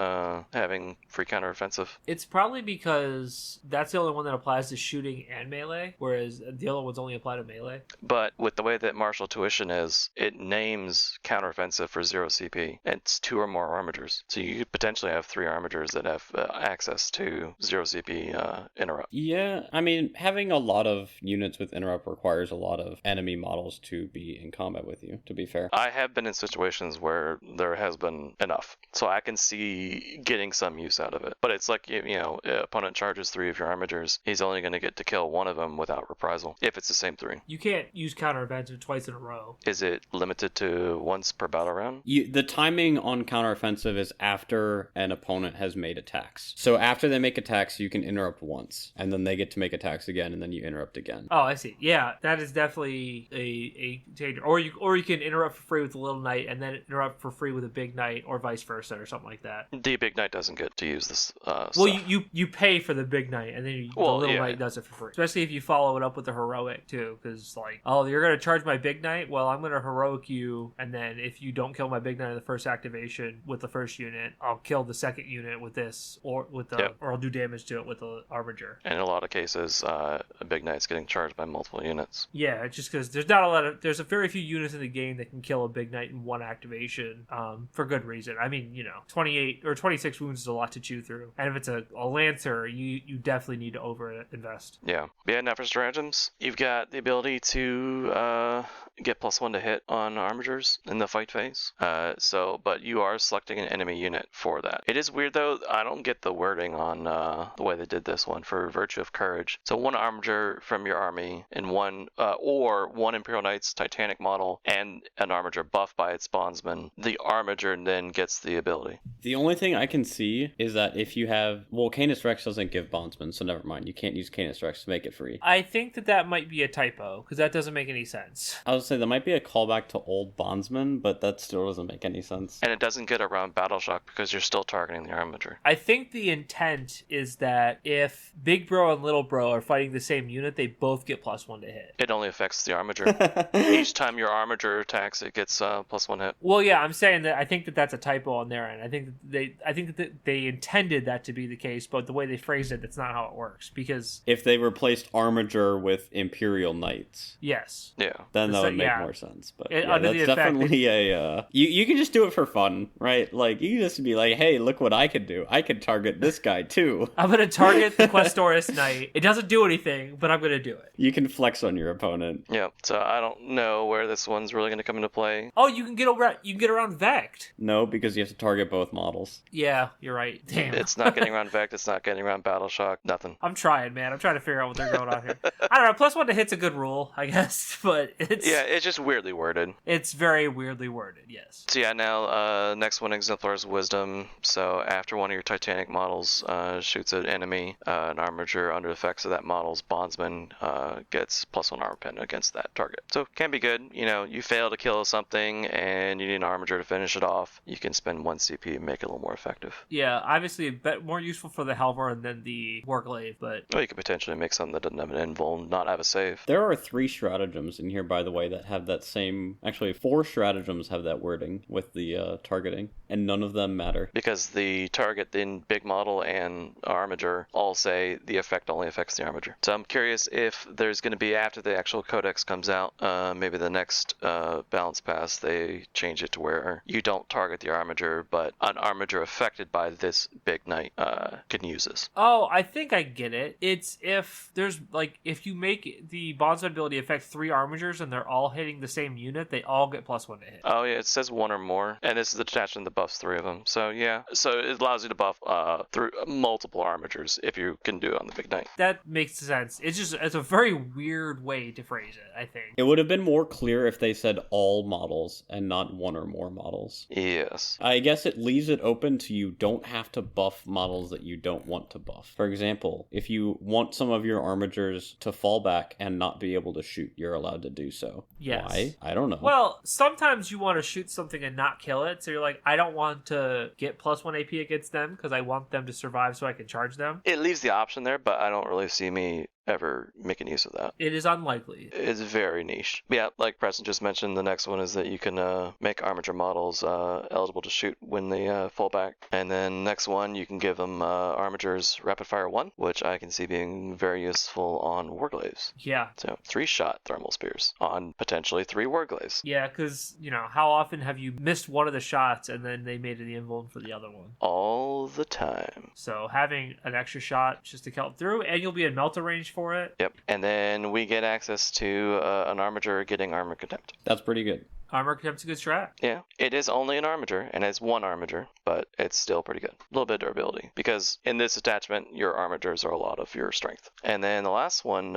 having free counteroffensive. It's probably because that's the only one that applies to shooting and melee, whereas the other ones only apply to melee. But with the way that Martial Tuition is, it names counteroffensive for 0 CP, and it's 2 or more armigers. So you could potentially have 3 armigers that have access to 0 CP interrupt. Yeah, I mean, having a lot of units with interrupt requires a lot of enemy models to be in combat with you, to be fair. I have been in situations where there has been enough, so I can see getting some use out of it. But it's like, opponent charges 3 of your armigers, he's only going to get to kill 1 of them without reprisal, if it's the same 3. You can't use counteroffensive twice in a row. Is it limited to once per battle round? The timing on counteroffensive is after an opponent has made attacks. So after they make attacks, you can interrupt once, and then they get to make attacks again, and then you interrupt again. Oh, I see. Yeah, that is definitely a danger. Or you can interrupt for free with a little knight, and then interrupt for free with a big knight, or vice versa, or something like that. The big knight doesn't get to use this well, stuff. you pay for the big knight, and then the little knight does it for free. Especially if you follow it up with a heroic, too, because, you're going to charge my big knight? Well, I'm going to heroic you, and then if you don't kill my big knight in the first activation with the first unit, I'll kill the second unit with this, or I'll do damage to it with the armiger. And in a lot of cases, a big knight's getting charged by multiple units. Yeah, just because there's a very few units in the game that can kill a big knight in 1 activation, for good reason. I mean, 28 or 26 wounds is a lot to chew through. And if it's a Lancer, you definitely need to over invest. Yeah. Now for stratagems, you've got the ability to to get +1 to hit on armigers in the fight phase. But you are selecting an enemy unit for that. It is weird though. I don't get the wording on the way they did this one for Virtue of Courage. So 1 armiger from your army and one Imperial Knight's Titanic model and an armiger buffed by its bondsman. The armiger then gets the ability. The only thing I can see is that if you have... Well, Canis Rex doesn't give bondsman, so never mind. You can't use Canis Rex to make it free. I think that might be a typo, because that doesn't make any sense. I would say that might be a callback to old bondsman, but that still doesn't make any sense. And it doesn't get around Battle Shock because you're still targeting the armiger. I think the intent is that if Big Bro and Little Bro are fighting the same unit, they both get +1 to hit. It only affects the armiger. Each time your armiger attacks, it gets +1 hit. Well, yeah, I'm saying that I think that's a typo on their end. I think that they intended that to be the case, but the way they phrased it, that's not how it works. Because if they replaced armiger with Imperial Knights, yes, yeah, then that would make more sense. But that's the definitely a you can just do it for fun, right? Like you can just be like, hey, look what I can do. I can target this guy too. I'm gonna target the Questoris Knight. It doesn't do anything, but I'm gonna do it. You can flex on your opponent. Yeah. So I don't know where this one's really going to come into play. Oh, you can get around Vect. No, because you have to target both models. Yeah, you're right. Damn. It's not getting around Vect. It's not getting around Battle Shock. Nothing. I'm trying, man. I'm trying to figure out what they're going on here. I don't know. +1 to hit's a good rule, I guess, but it's just weirdly worded. It's very weirdly worded. Yes. So yeah, now next one, Exemplar's Wisdom. So after one of your Titanic models shoots an enemy, an armiger under effects of that model's bondsman gets +1 armor pen against that target. So can be good. You fail to kill something and you need an armiger to finish it off. You can spend 1 CP and make it a little more effective. Yeah, obviously a bit more useful for the Halvar than the Warglaive, but... Well, you could potentially make something that doesn't have an invul and not have a save. There are 3 stratagems in here, by the way, that have that same... Actually, 4 stratagems have that wording with the targeting, and none of them matter. Because the target in Big Model and Armiger all say the effect only affects the Armiger. So I'm curious if there's going to be, after the actual codex comes out, maybe the next balance pass, they change it to where you don't target the Armiger, but an Armiger affected by this Big Knight can use this. Oh, I think I get it. It's if there's, if you make the bondsman ability affect 3 Armigers and they're all hitting the same unit, they all get +1 to hit. Oh, yeah, it says 1 or more. And this is the detachment that buffs 3 of them. So, yeah. So it allows you to buff through multiple Armigers if you can do it on the Big Knight. That makes sense. It's a very weird way to phrase it, I think. It would have been more clear if they said all models and not 1 or more models. Yes. I guess it leaves it open to you don't have to buff models that you don't want to buff. For example, if you want some of your armigers to fall back and not be able to shoot, you're allowed to do so. Yes. Why? I don't know. Well, sometimes you want to shoot something and not kill it, so you're like, I don't want to get +1 AP against them because I want them to survive so I can charge them. It leaves the option there, but I don't really see me ever making use of that. It is unlikely. It's very niche. Yeah, like Preston just mentioned, the next one is that you can make armiger models eligible to shoot when they fall back. And then next one, you can give them armigers rapid fire 1, which I can see being very useful on warglaives. Yeah. So 3-shot thermal spears on potentially 3 warglaives. Yeah, because, how often have you missed one of the shots and then they made it the invuln for the other one? All the time. So having an extra shot just to help through, and you'll be in melter range for it. Yep. And then we get access to an armiger getting armor contempt. That's pretty good. Armor Contempt's a good strat. Yeah, it is only an armiger, and it's 1 armiger, but it's still pretty good. A little bit of durability, because in this attachment, your armigers are a lot of your strength. And then the last one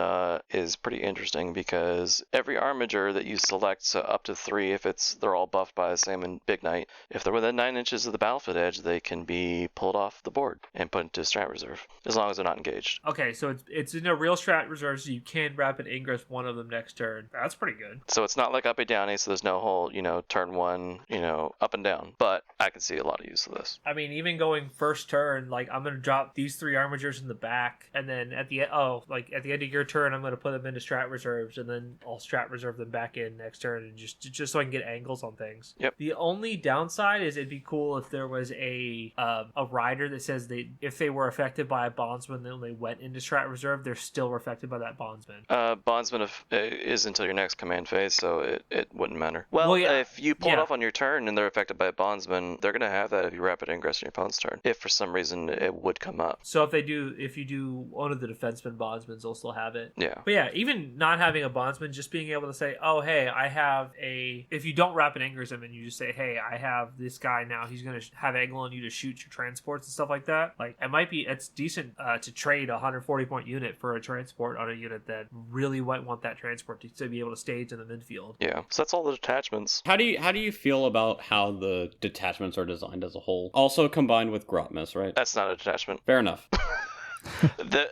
is pretty interesting, because every armiger that you select, so up to 3, if they're all buffed by the same in Big Knight, if they're within 9 inches of the battlefield edge, they can be pulled off the board and put into strat reserve, as long as they're not engaged. Okay, so it's in a real strat reserve, so you can rapid ingress one of them next turn. That's pretty good. So it's not like up and down, so there's no whole, turn 1, up and down. But I can see a lot of use of this. I mean, even going first turn, I'm going to drop these 3 armigers in the back, and then at the end of your turn, I'm going to put them into strat reserves, and then I'll strat reserve them back in next turn, and just so I can get angles on things. Yep. The only downside is it'd be cool if there was a rider that says if they were affected by a bondsman, then they went into strat reserve, they're still affected by that bondsman. Bondsman is until your next command phase, so it wouldn't matter. Well, yeah. if you pull it off on your turn and they're affected by a bondsman, they're going to have that if you rapid ingress on your opponent's turn. If for some reason it would come up. So if you do one of the defenseman bondsmen, they'll still have it. Yeah. But yeah, even not having a bondsman, just being able to say, oh, hey, I have if you don't rapid ingress him and you just say, hey, I have this guy now, he's going to have angle on you to shoot your transports and stuff like that. Like, it's decent to trade a 140 point unit for a transport on a unit that really might want that transport to be able to stage in the midfield. Yeah. So that's all the detachments. How do you feel about how the detachments are designed as a whole? Also combined with Grotmus, right? That's not a detachment. Fair enough.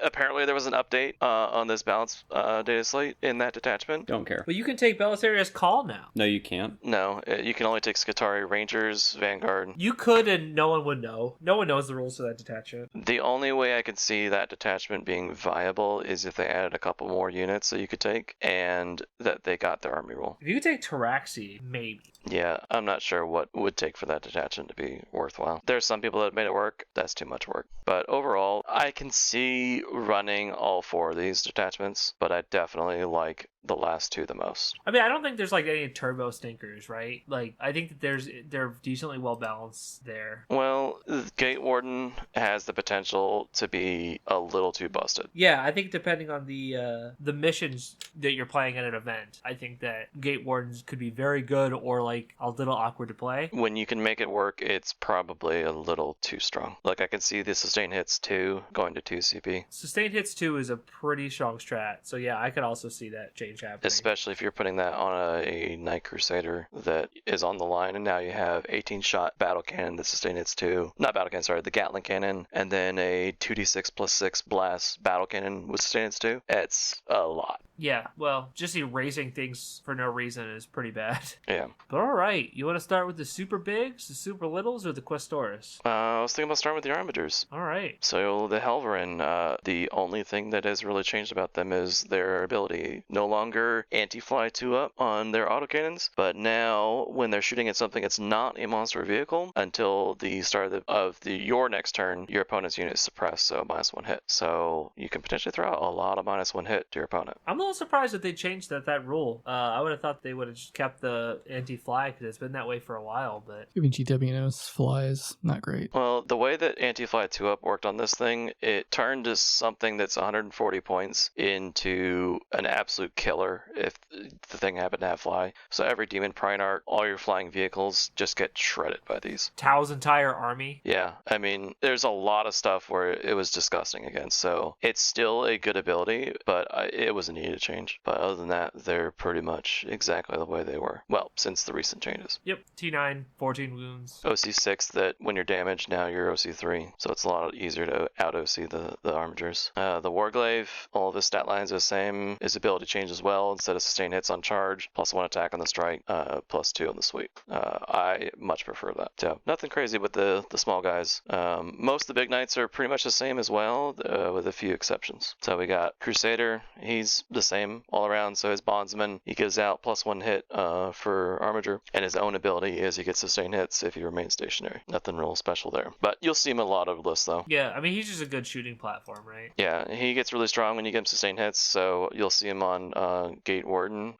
Apparently there was an update on this balance data slate in that detachment. Don't care. But you can take Belisarius Call now. No, you can't. No, you can only take Skitarii Rangers, Vanguard. You could, and no one would know. No one knows the rules of that detachment. The only way I could see that detachment being viable is if they added a couple more units that you could take, and that they got their army roll. If you could take Taraxi, maybe. Yeah, I'm not sure what would take for that detachment to be worthwhile. There's some people that made it work. That's too much work. But overall, I can see running all four of these detachments, but I definitely like the last two the most. I mean, I don't think there's like any turbo stinkers, right? Like, I think that they're decently well balanced there. Well, Gate Warden has the potential to be a little too busted. Yeah, I think depending on the missions that you're playing at an event, I think that Gate Wardens could be very good or like a little awkward to play. When you can make it work, it's probably a little too strong. Like, I can see the sustain hits 2 going to 2 CP. Sustained hits 2 is a pretty strong strat, so yeah, I could also see that change happening. Especially if you're putting that on a Knight Crusader that is on the line, and now you have 18 shot battle cannon that sustain hits 2. Not battle cannon, sorry, the Gatling cannon, and then a 2d6 plus 6 blast battle cannon with sustain hits 2. It's a lot. Yeah, well, just erasing things for no reason is pretty bad. Yeah. But alright, you want to start with the super bigs, the super littles, or the Questoris? I was thinking about starting with the Armigers. Alright. So the Helverin, the only thing that has really changed about them is their ability. No longer anti-fly 2-up on their autocannons, but now when they're shooting at something that's not a monster vehicle, until the start of your next turn, your opponent's unit is suppressed, so -1 hit. So you can potentially throw out a lot of -1 hit to your opponent. I'm a little surprised that they changed that rule. I would have thought they would have just kept the anti-fly because it's been that way for a while, but... Even GW knows fly is not great. Well, the way that anti-fly 2-up worked on this thing, it turned to something that's 140 points into an absolute killer if the thing happened to have fly. So every Demon Primarch, all your flying vehicles just get shredded by these. Tao's entire army? Yeah, I mean, there's a lot of stuff where it was disgusting against, so it's still a good ability, but it was a needed change. But other than that, they're pretty much exactly the way they were. Well, since the recent changes. Yep, T9, 14 wounds. OC6, that when you're damaged, now you're OC3, so it's a lot easier to out-OC the Armigers. The Warglaive, all of his stat lines are the same. His ability change as well. Instead of sustain hits on charge, +1 attack on the strike, +2 on the sweep. I much prefer that. So, nothing crazy with the small guys. Most of the big knights are pretty much the same as well, with a few exceptions. So we got Crusader, he's the same all around, so his bondsman, he gives out +1 hit for Armiger, and his own ability is he gets sustained hits if he remains stationary. Nothing real special there. But you'll see him in a lot of lists, though. Yeah, I mean, he's just a good shooting platform, right? Yeah, he gets really strong when you get him sustained hits, so you'll see him on Gate Warden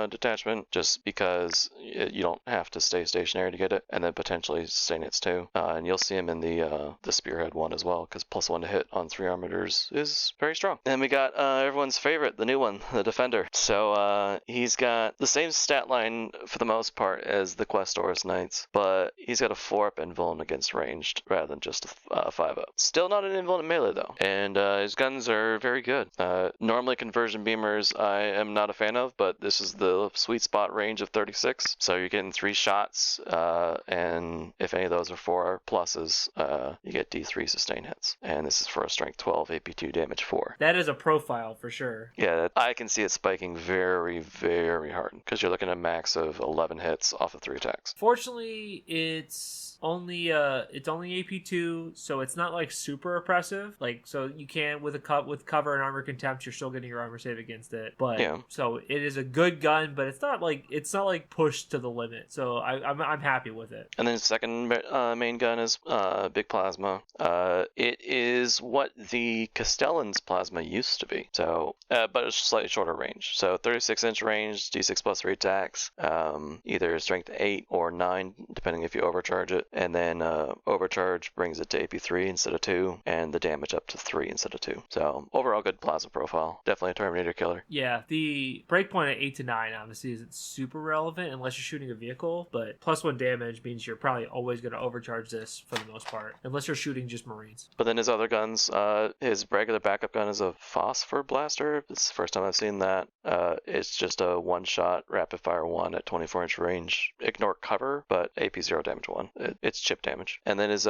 detachment, just because you don't have to stay stationary to get it, and then potentially sustain hits too. And you'll see him in the Spearhead one as well, because +1 to hit on 3 Armigers is very strong. And we got everyone's favorite, the new one, the Defender. So he's got the same stat line for the most part as the Questoris Knights, but he's got a 4-up invuln against ranged rather than just a 5-up. Still not an invuln in melee though, and his guns are very good. Normally conversion beamers I am not a fan of, but this is the sweet spot range of 36, so you're getting 3 shots, and if any of those are 4 pluses, you get D3 sustain hits, and this is for a strength 12, AP2 damage 4. That is a profile for sure. Yeah, I can see it spiking very, very hard, because you're looking at a max of 11 hits off of 3 attacks. Fortunately, it's only AP2, so it's not like super oppressive. Like, so you can with cover and armor contempt, you're still getting your armor save against it. But yeah. So it is a good gun, but it's not like pushed to the limit. So I'm happy with it. And then the second main gun is Big Plasma. It is what the Castellan's Plasma used to be. So, but it's slightly shorter range. So 36-inch range, D6 plus 3 attacks, either strength 8 or 9, depending if you overcharge it. And then overcharge brings it to AP3 instead of 2, and the damage up to 3 instead of 2. So overall good plasma profile. Definitely a Terminator killer. Yeah, the breakpoint at 8 to 9 obviously isn't super relevant unless you're shooting a vehicle, but +1 damage means you're probably always going to overcharge this for the most part, unless you're shooting just Marines. But then his other guns, his regular backup gun is a phosphor blaster. It's the first time I've seen that. It's just a one-shot rapid-fire 1 at 24-inch range. Ignore cover, but AP 0 damage 1. It's chip damage. And then his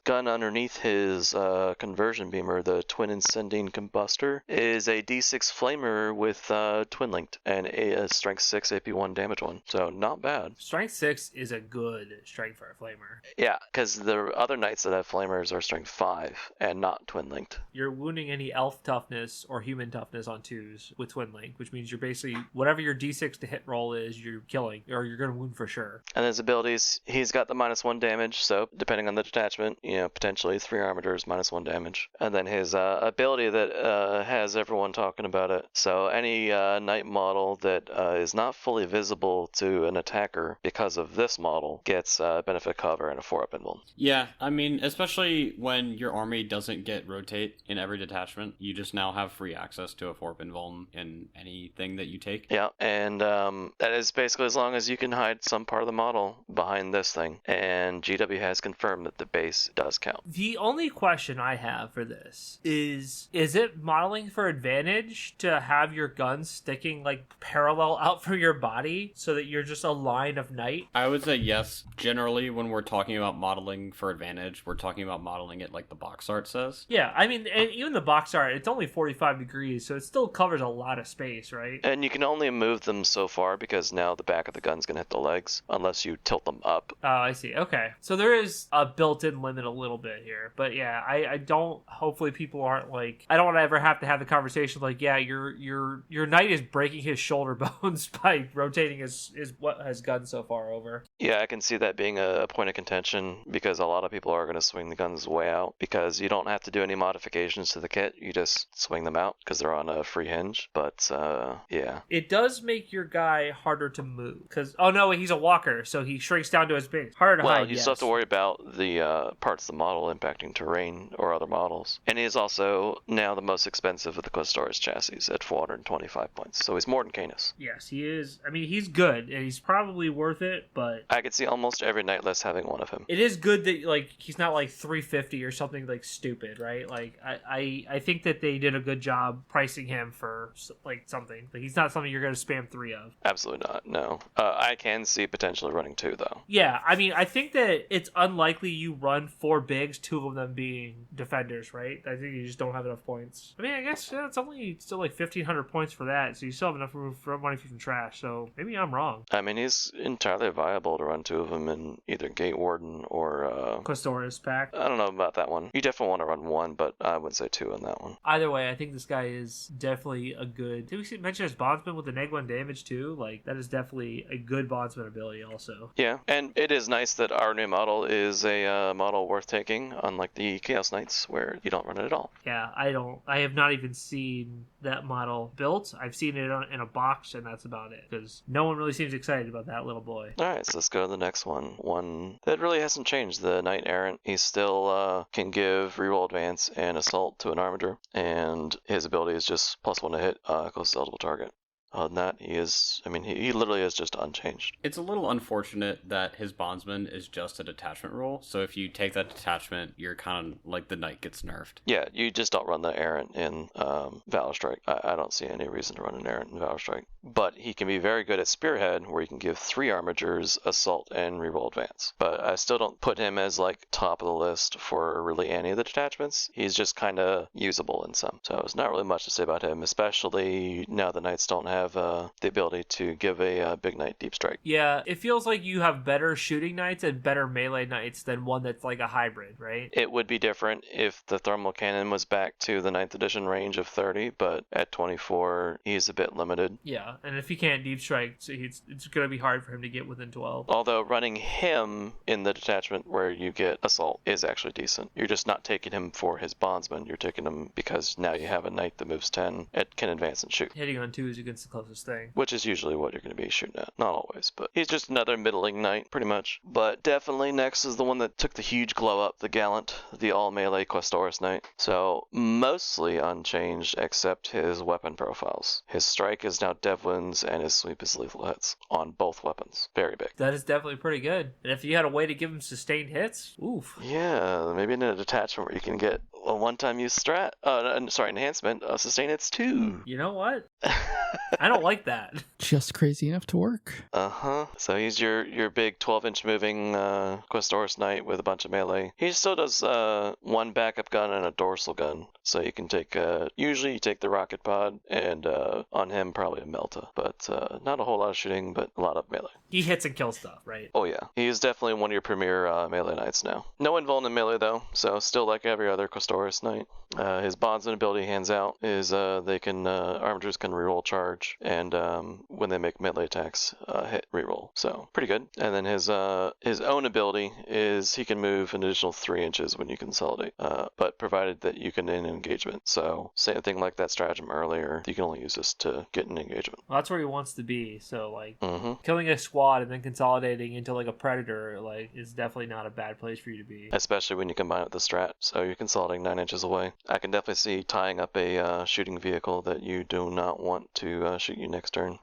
gun underneath his conversion beamer, the twin incendiing combustor, is a D6 flamer with twin linked and a strength 6 AP 1 damage 1. So not bad. Strength 6 is a good strength for a flamer. Yeah, because the other knights that have flamers are strength 5 and not twin linked. You're wounding any elf toughness or human toughness on 2s with twin link, which means you're basically, whatever your D6 to hit roll is, you're killing, or you're going to wound for sure. And his abilities, he's got the -1 damage, so depending on the detachment, potentially 3 armatures, -1 damage. And then his ability that has everyone talking about it. So any knight model that is not fully visible to an attacker because of this model gets benefit cover and a 4-up invuln. Yeah, I mean, especially when your army doesn't get rotate in every detachment, you just now have free access to a 4-up invuln in anything that you take. Yeah, and that is basically as long as you can hide some part of the model behind this thing. And GW has confirmed that the base does count. The only question I have for this is it modeling for advantage to have your guns sticking like parallel out from your body so that you're just a line of knight? I would say yes. Generally, when we're talking about modeling for advantage, we're talking about modeling it like the box art says. Yeah, I mean, and even the box art, it's only 45 degrees, so it still covers a lot of space, right? And you can only move them so far because now the back of the gun's going to hit the legs unless you tilt them up. Oh, I see. Okay. So there is a built-in limit a little bit here. But yeah, I don't, hopefully people aren't like, I don't want to ever have to have the conversation like, yeah, your knight is breaking his shoulder bones by rotating his gun so far over. Yeah, I can see that being a point of contention because a lot of people are going to swing the guns way out because you don't have to do any modifications to the kit. You just swing them out because they're on a free hinge. But yeah. It does make your guy harder to move because, oh no, he's a walker, so he shrinks down to his base. Harder to hide, you still have to worry about the parts of the model impacting terrain or other models. And he is also now the most expensive of the Questoris chassis at 425 points. So he's more than Canis. Yes, he is. I mean, he's good and he's probably worth it, but I could see almost every knight list having one of him. It is good that like he's not like 350 or something like stupid, right? Like I think that they did a good job pricing him for like something. Like he's not something you're going to spam 3 of. Absolutely not. No. I can see potentially running 2 though. Yeah, I mean, I think that it's unlikely you run 4 bigs, 2 of them being defenders, right? I think you just don't have enough points. I mean, I guess it's only still like 1,500 points for that, so you still have enough room for money from trash. So maybe I'm wrong. I mean, he's entirely viable to run 2 of them in either Gate Warden or Questoris pack. I don't know about that one. You definitely want to run 1, but I would say 2 on that one. Either way, I think this guy is definitely a good. Did we mention his bondsman with the -1 damage too? Like that is definitely a good bondsman ability also. Yeah, and it is nice that our new model is a model worth taking, unlike the Chaos Knights where you don't run it at all. Yeah, I have not even seen that model built. I've seen it in a box, and that's about it. Because no one really seems excited about that little boy. All right, so let's go to the next one. One that really hasn't changed. The Knight Errant. He still can give reroll advance and assault to an armature, and his ability is just +1 to hit close to eligible target. Other than that, he literally is just unchanged. It's a little unfortunate that his bondsman is just a detachment rule, so if you take that detachment, you're kind of like the knight gets nerfed. Yeah, you just don't run the Errant in Valor Strike. I don't see any reason to run an Errant in Valor Strike. But he can be very good at Spearhead, where he can give 3 armatures, assault, and reroll advance. But I still don't put him as like top of the list for really any of the detachments. He's just kind of usable in some. So there's not really much to say about him, especially now the knights don't have have the ability to give a big knight deep strike. Yeah, it feels like you have better shooting knights and better melee knights than one that's like a hybrid, right? It would be different if the thermal cannon was back to the 9th edition range of 30, but at 24, he's a bit limited. Yeah, and if he can't deep strike, so it's going to be hard for him to get within 12. Although running him in the detachment where you get assault is actually decent. You're just not taking him for his bondsman. You're taking him because now you have a knight that moves 10 and can advance and shoot. Hitting on 2s against the closest thing. Which is usually what you're going to be shooting at. Not always, but he's just another middling knight, pretty much. But definitely next is the one that took the huge glow up, the Gallant, the all-melee Questoris Knight. So mostly unchanged except his weapon profiles. His strike is now dev wounds and his sweep is lethal hits on both weapons. Very big. That is definitely pretty good. And if you had a way to give him sustained hits, oof. Yeah, maybe in a detachment where you can get a one-time use strat, enhancement, sustain hits too. You know what? I don't like that. Just crazy enough to work. So he's your big 12-inch moving Questoris Knight with a bunch of melee. He still does one backup gun and a dorsal gun. So you can take, usually you take the rocket pod and on him probably a Melta. But not a whole lot of shooting, but a lot of melee. He hits and kills stuff, right? Oh yeah. He is definitely one of your premier melee knights now. No invuln in melee though, so still like every other Questoris Knight. His bondsman ability hands out is they can, armatures can reroll charge, and when they make melee attacks, hit reroll. So pretty good. And then his own ability is he can move an additional 3 inches when you consolidate, but provided that you can end engagement. So same thing like that stratagem earlier. You can only use this to get an engagement. Well, that's where he wants to be. So like killing a squad and then consolidating into like a predator like is definitely not a bad place for you to be. Especially when you combine it with the strat. So you're consolidating 9 inches away. I can definitely see tying up a shooting vehicle that you do not want to shoot you next turn.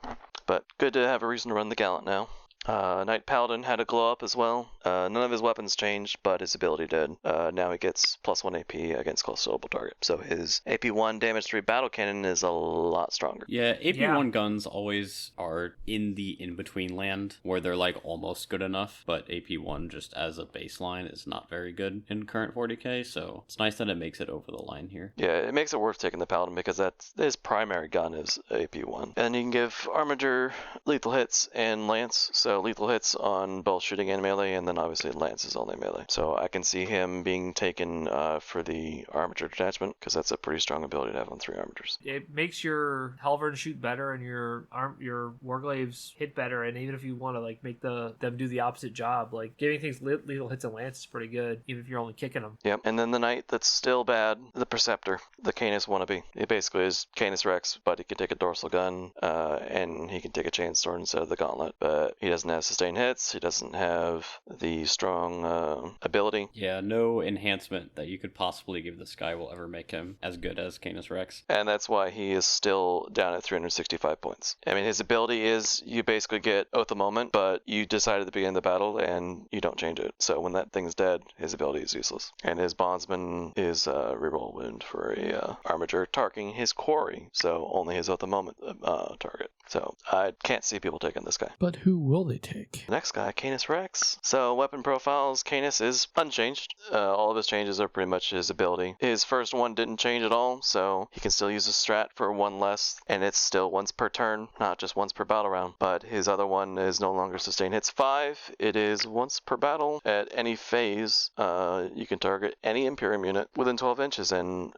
But good to have a reason to run the Gallant now. Knight Paladin had a glow up as well. None of his weapons changed, but his ability did. Now he gets +1 AP against close to double target. So his AP1 damage 3 battle cannon is a lot stronger. Yeah, AP1 guns always are in the in-between land where they're like almost good enough, but AP1 just as a baseline is not very good in current 40k, so it's nice that it makes it over the line here. Yeah, it makes it worth taking the Paladin because that's his primary gun is AP1. And you can give Armiger lethal hits and Lance, so lethal hits on both shooting and melee, and then obviously Lance is only melee. So I can see him being taken for the Armiger detachment, because that's a pretty strong ability to have on 3 Armigers. It makes your Halvern shoot better and your Warglaves hit better, and even if you want to like make them do the opposite job, like giving things lethal hits and Lance is pretty good, even if you're only kicking them. Yep, and then the Knight that's still bad, the Preceptor, the Canis wannabe. It basically is Canis Rex, but he can take a dorsal gun, and he can take a chain sword instead of the gauntlet, but he doesn't have sustained hits, he doesn't have the strong ability. Yeah, no enhancement that you could possibly give this guy will ever make him as good as Canis Rex. And that's why he is still down at 365 points. I mean, his ability is you basically get Oath of Moment, but you decide at the beginning of the battle and you don't change it. So when that thing's dead, his ability is useless. And his bondsman is a reroll wound for a Armiger targeting his quarry, so only his Oath of Moment target. So I can't see people taking this guy. But who will they take? The next guy, Canis Rex. So weapon profiles, Canis is unchanged. All of his changes are pretty much his ability. His first one didn't change at all, so he can still use a strat for 1 less, and it's still once per turn, not just once per battle round. But his other one is no longer sustained hits 5. It is once per battle. At any phase, you can target any Imperium unit within 12 inches and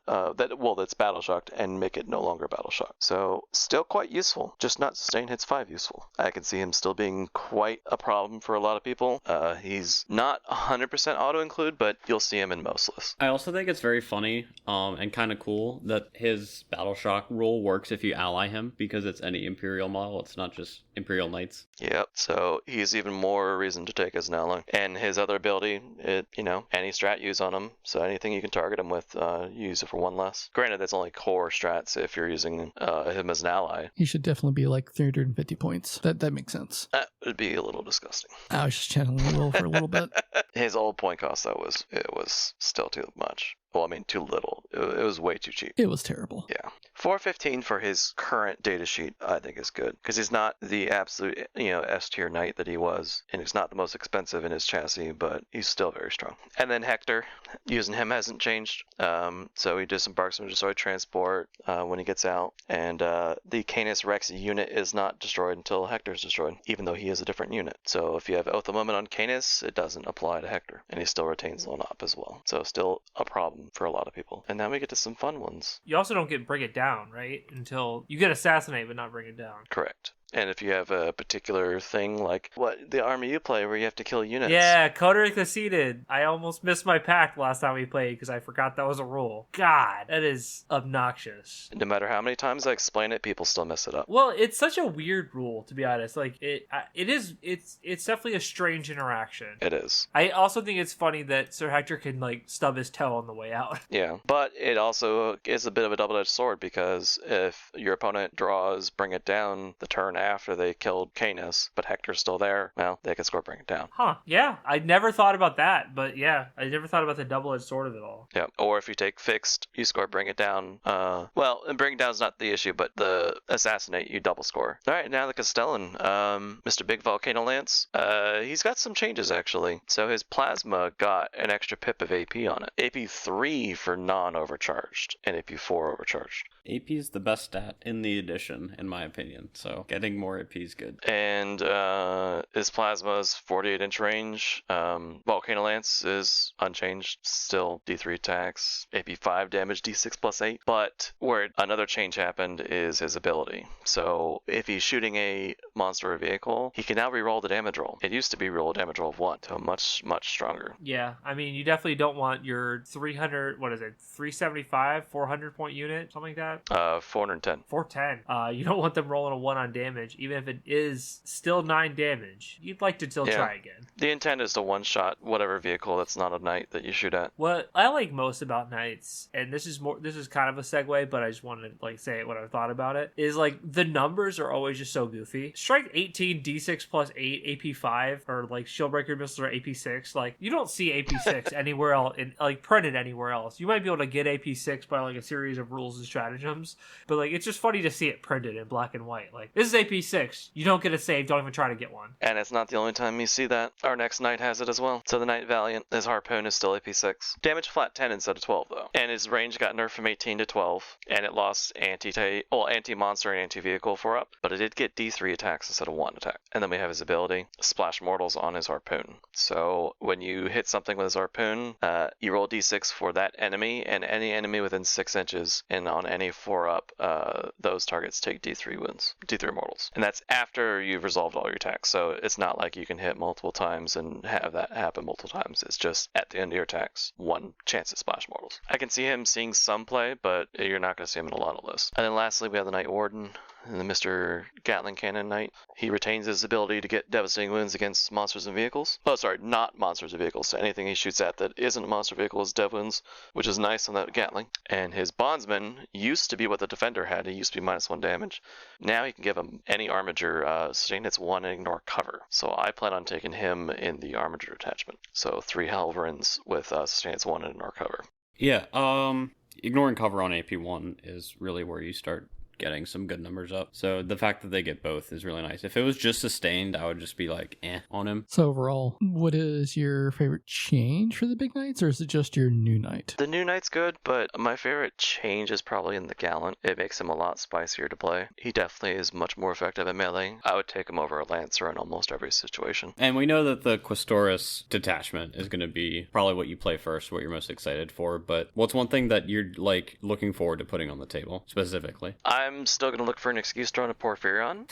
that's battle shocked and make it no longer battle shocked. So still quite useful, just not sustained hits 5 useful. I can see him still being quite a problem for a lot of people. He's not 100% auto include, but you'll see him in most lists. I also think it's very funny and kind of cool that his battle shock rule works if you ally him, because it's any Imperial model, it's not just Imperial Knights. Yep, so he's even more reason to take as an ally. And his other ability, any strat use on him, so anything you can target him with, use it for 1 less. Granted, that's only core strats if you're using him as an ally. He should definitely be like 350 points. That makes sense. That would be a little disgusting. I was just channeling Will for a little bit. His old point cost, though, was still too much. Well, I mean, too little. It was way too cheap. It was terrible. Yeah. 415 for his current data sheet, I think is good. Because he's not the absolute, S-tier knight that he was. And he's not the most expensive in his chassis, but he's still very strong. And then Hector, using him hasn't changed. So he disembarks from destroyed transport when he gets out. And the Canis Rex unit is not destroyed until Hector's destroyed, even though he is a different unit. So if you have Oath of Moment on Canis, it doesn't apply to Hector. And he still retains Lone Op as well. So still a problem for a lot of people. And now we get to some fun ones. You also don't get Bring It Down, right? Until you get Assassinate, but not Bring It Down. Correct. And if you have a particular thing like the army you play where you have to kill units. Yeah, Coder conceded. I almost missed my pact last time we played because I forgot that was a rule. God, that is obnoxious. No matter how many times I explain it, people still mess it up. Well, it's such a weird rule, to be honest. Like it's definitely a strange interaction. It is. I also think it's funny that Sir Hector can stub his toe on the way out. Yeah, but it also is a bit of a double-edged sword because if your opponent draws Bring It Down the turn after they killed Canis, but Hector's still there, well, they can score Bring It Down. Huh. Yeah, I never thought about that, but yeah, I never thought about the double-edged sword of it all. Yeah, or if you take Fixed, you score Bring It Down. Well, and Bring It Down's not the issue, but the Assassinate, you double score. All right, now the Castellan, Mr. Big Volcano Lance, he's got some changes, actually. So his Plasma got an extra pip of AP on it. AP 3 for non-overcharged, and AP 4 overcharged. AP is the best stat in the edition, in my opinion, so getting more AP is good. And his Plasma's 48-inch range. Volcano Lance is unchanged, still D3 attacks, AP 5 damage, D6 plus 8. But where another change happened is his ability. So if he's shooting a monster or vehicle, he can now reroll the damage roll. It used to be reroll a damage roll of 1, so much, much stronger. Yeah, I mean, you definitely don't want your 375, 400 point unit, something like that. 410. 410. You don't want them rolling a 1 on damage, even if it is still 9 damage. You'd like to still try again. The intent is to one-shot whatever vehicle that's not a knight that you shoot at. What I like most about knights, and this is kind of a segue, but I just wanted to say what I thought about it, is the numbers are always just so goofy. Strike 18, D6 plus 8, AP 5, or Shieldbreaker missiles are AP 6. You don't see AP 6 anywhere else, printed anywhere else. You might be able to get AP 6 by a series of rules and stratagems, but it's just funny to see it printed in black and white. This is AP 6. You don't get a save. Don't even try to get one. And it's not the only time you see that. Our next knight has it as well. So the Knight Valiant, his Harpoon is still AP 6. Damage flat 10 instead of 12 though. And his range got nerfed from 18 to 12. And it lost anti-monster and anti-vehicle 4-up. But it did get D3 attacks instead of 1 attack. And then we have his ability, Splash Mortals on his Harpoon. So when you hit something with his Harpoon, you roll D6 for that enemy and any enemy within 6 inches. And on any 4-up, those targets take D3 wounds, D3 mortals. And that's after you've resolved all your attacks. So it's not like you can hit multiple times and have that happen multiple times. It's just at the end of your attacks, 1 chance to splash mortals. I can see him seeing some play, but you're not going to see him in a lot of lists. And then lastly, we have the Knight Warden, the Mr. Gatling Cannon Knight. He retains his ability to get devastating wounds against monsters and vehicles. Oh, sorry, not monsters and vehicles. So anything he shoots at that isn't a monster vehicle is dev wounds, which is nice on that Gatling. And his Bondsman used to be what the Defender had. He used to be -1 damage. Now he can give him any Armiger, sustain hits 1 and ignore cover. So I plan on taking him in the Armiger Detachment. So 3 Halverins with sustain hits 1 and ignore cover. Yeah, ignoring cover on AP1 is really where you start getting some good numbers up. So the fact that they get both is really nice. If it was just sustained, I would just be on him. So overall, what is your favorite change for the big knights, or is it just your new knight? The new knight's good, but my favorite change is probably in the Gallant. It makes him a lot spicier to play. He definitely is much more effective at melee. I would take him over a Lancer in almost every situation. And we know that the Questoris Detachment is going to be probably what you play first, what you're most excited for, but what's one thing that you're looking forward to putting on the table specifically? I'm still going to look for an excuse to run a Porphyrion.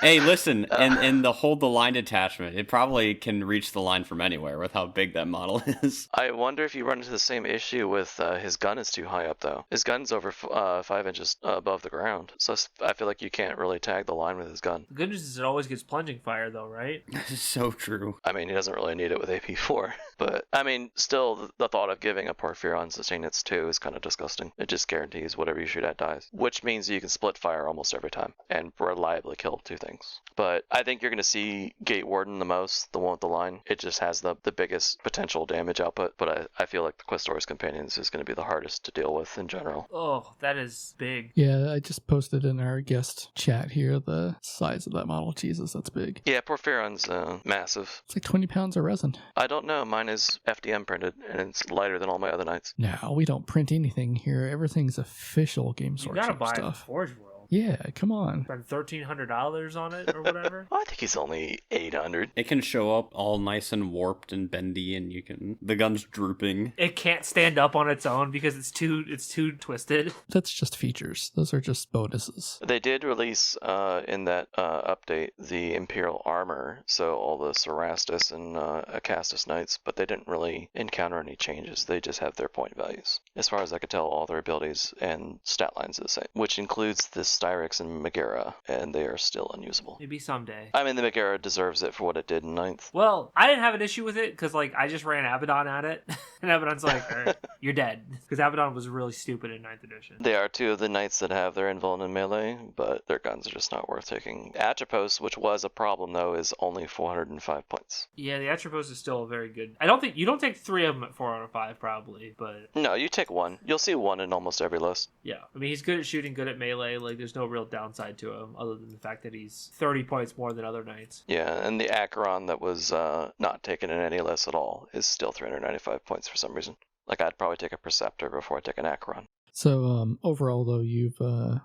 Hey, listen, and the hold the line detachment, it probably can reach the line from anywhere with how big that model is. I wonder if you run into the same issue with his gun is too high up, though. His gun's over 5 inches above the ground, so I feel like you can't really tag the line with his gun. The good news is it always gets plunging fire, though, right? This is so true. I mean, he doesn't really need it with AP4, but I mean, still, the thought of giving a Porphyrion sustain hits 2 is kind of disgusting. It just guarantees whatever you shoot at ties, which means you can split fire almost every time and reliably kill 2 things. But I think you're going to see Gate Warden the most, the one with the line. It just has the biggest potential damage output, but I feel like the Questoris Companions is going to be the hardest to deal with in general. Oh, that is big. Yeah, I just posted in our guest chat here the size of that model. Jesus, that's big. Yeah, Porphyron's massive. It's like 20 pounds of resin. I don't know. Mine is FDM printed, and it's lighter than all my other knights. No, we don't print anything here. Everything's official Game You Source gotta buy stuff. Forge World. Yeah, come on. Spend $1,300 on it or whatever. I think he's only 800. It can show up all nice and warped and bendy, and the gun's drooping. It can't stand up on its own because it's too twisted. That's just features. Those are just bonuses. They did release in that update the Imperial armor, so all the Cerastus and Acastus knights, but they didn't really encounter any changes. They just have their point values. As far as I could tell, all their abilities and stat lines are the same, which includes the Styrix and Megara, and they are still unusable. Maybe someday. I mean, the Megara deserves it for what it did in 9th. Well, I didn't have an issue with it because, I just ran Abaddon at it, and Abaddon's like, all right, you're dead. Because Abaddon was really stupid in 9th edition. They are 2 of the knights that have their invuln in melee, but their guns are just not worth taking. Atropos, which was a problem, though, is only 405 points. Yeah, the Atropos is still a very good... I don't think... You don't take 3 of them at 4 out of 5, probably, but... No, you take 1. You'll see 1 in almost every list. Yeah. I mean, he's good at shooting, good at melee. There's no real downside to him, other than the fact that he's 30 points more than other knights. Yeah, and the Acheron that was not taken in any list at all is still 395 points for some reason. I'd probably take a Preceptor before I take an Acheron. So overall, though, you've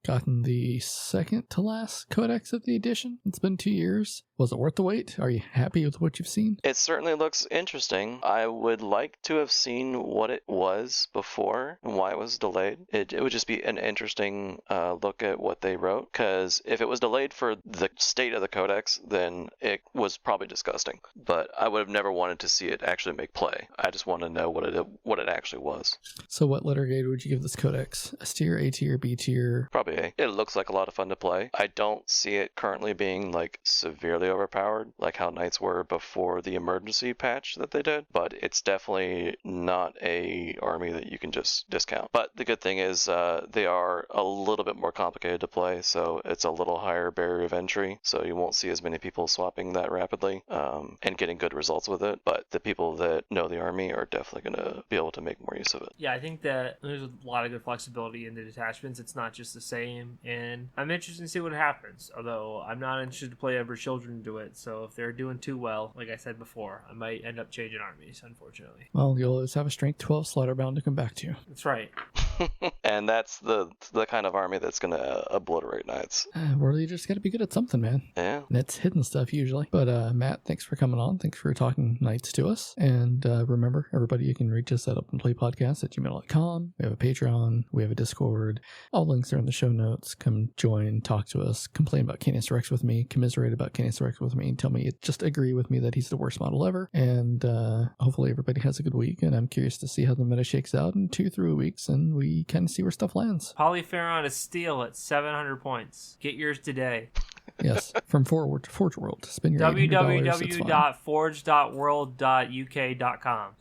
gotten the second to last codex of the edition. It's been 2 years. Was it worth the wait? Are you happy with what you've seen? It certainly looks interesting. I would like to have seen what it was before and why it was delayed. It would just be an interesting look at what they wrote, because if it was delayed for the state of the codex, then it was probably disgusting. But I would have never wanted to see it actually make play. I just want to know what it actually was. So what letter grade would you give this codex? S tier, A tier, B tier? Probably A. It looks like a lot of fun to play. I don't see it currently being severely overpowered like how knights were before the emergency patch that they did, but it's definitely not a army that you can just discount. But the good thing is they are a little bit more complicated to play, so it's a little higher barrier of entry, so you won't see as many people swapping that rapidly and getting good results with it. But the people that know the army are definitely going to be able to make more use of it. Yeah, I think that there's a lot of good flexibility in the detachments. It's not just the same, and I'm interested to see what happens, although I'm not interested to play Ember Children into it, so if they're doing too well, like I said before, I might end up changing armies, unfortunately. Well, you'll always have a strength 12 Slaughterbound to come back to. That's right. And that's the kind of army that's going to obliterate knights. Well, you just got to be good at something, man. Yeah. And it's hidden stuff usually. But Matt, thanks for coming on. Thanks for talking knights to us. And remember, everybody, you can reach us at openplaypodcast@gmail.com. We have a Patreon. We have a Discord. All links are in the show notes. Come join, talk to us, complain about Canis Rex with me, commiserate about Canis Rex with me, and tell me, just agree with me that he's the worst model ever. And hopefully everybody has a good week. And I'm curious to see how the meta shakes out in 2-3 weeks, and we kind of see where stuff lands. Polypheron is steel at 700 points. Get yours today. Yes, from Forge World. Spend your www.forge.world.uk.com.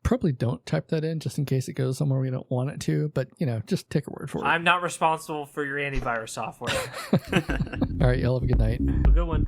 Probably don't type that in just in case it goes somewhere we don't want it to, but just take a word for it. I'm not responsible for your antivirus software. All right, y'all have a good night. A good one.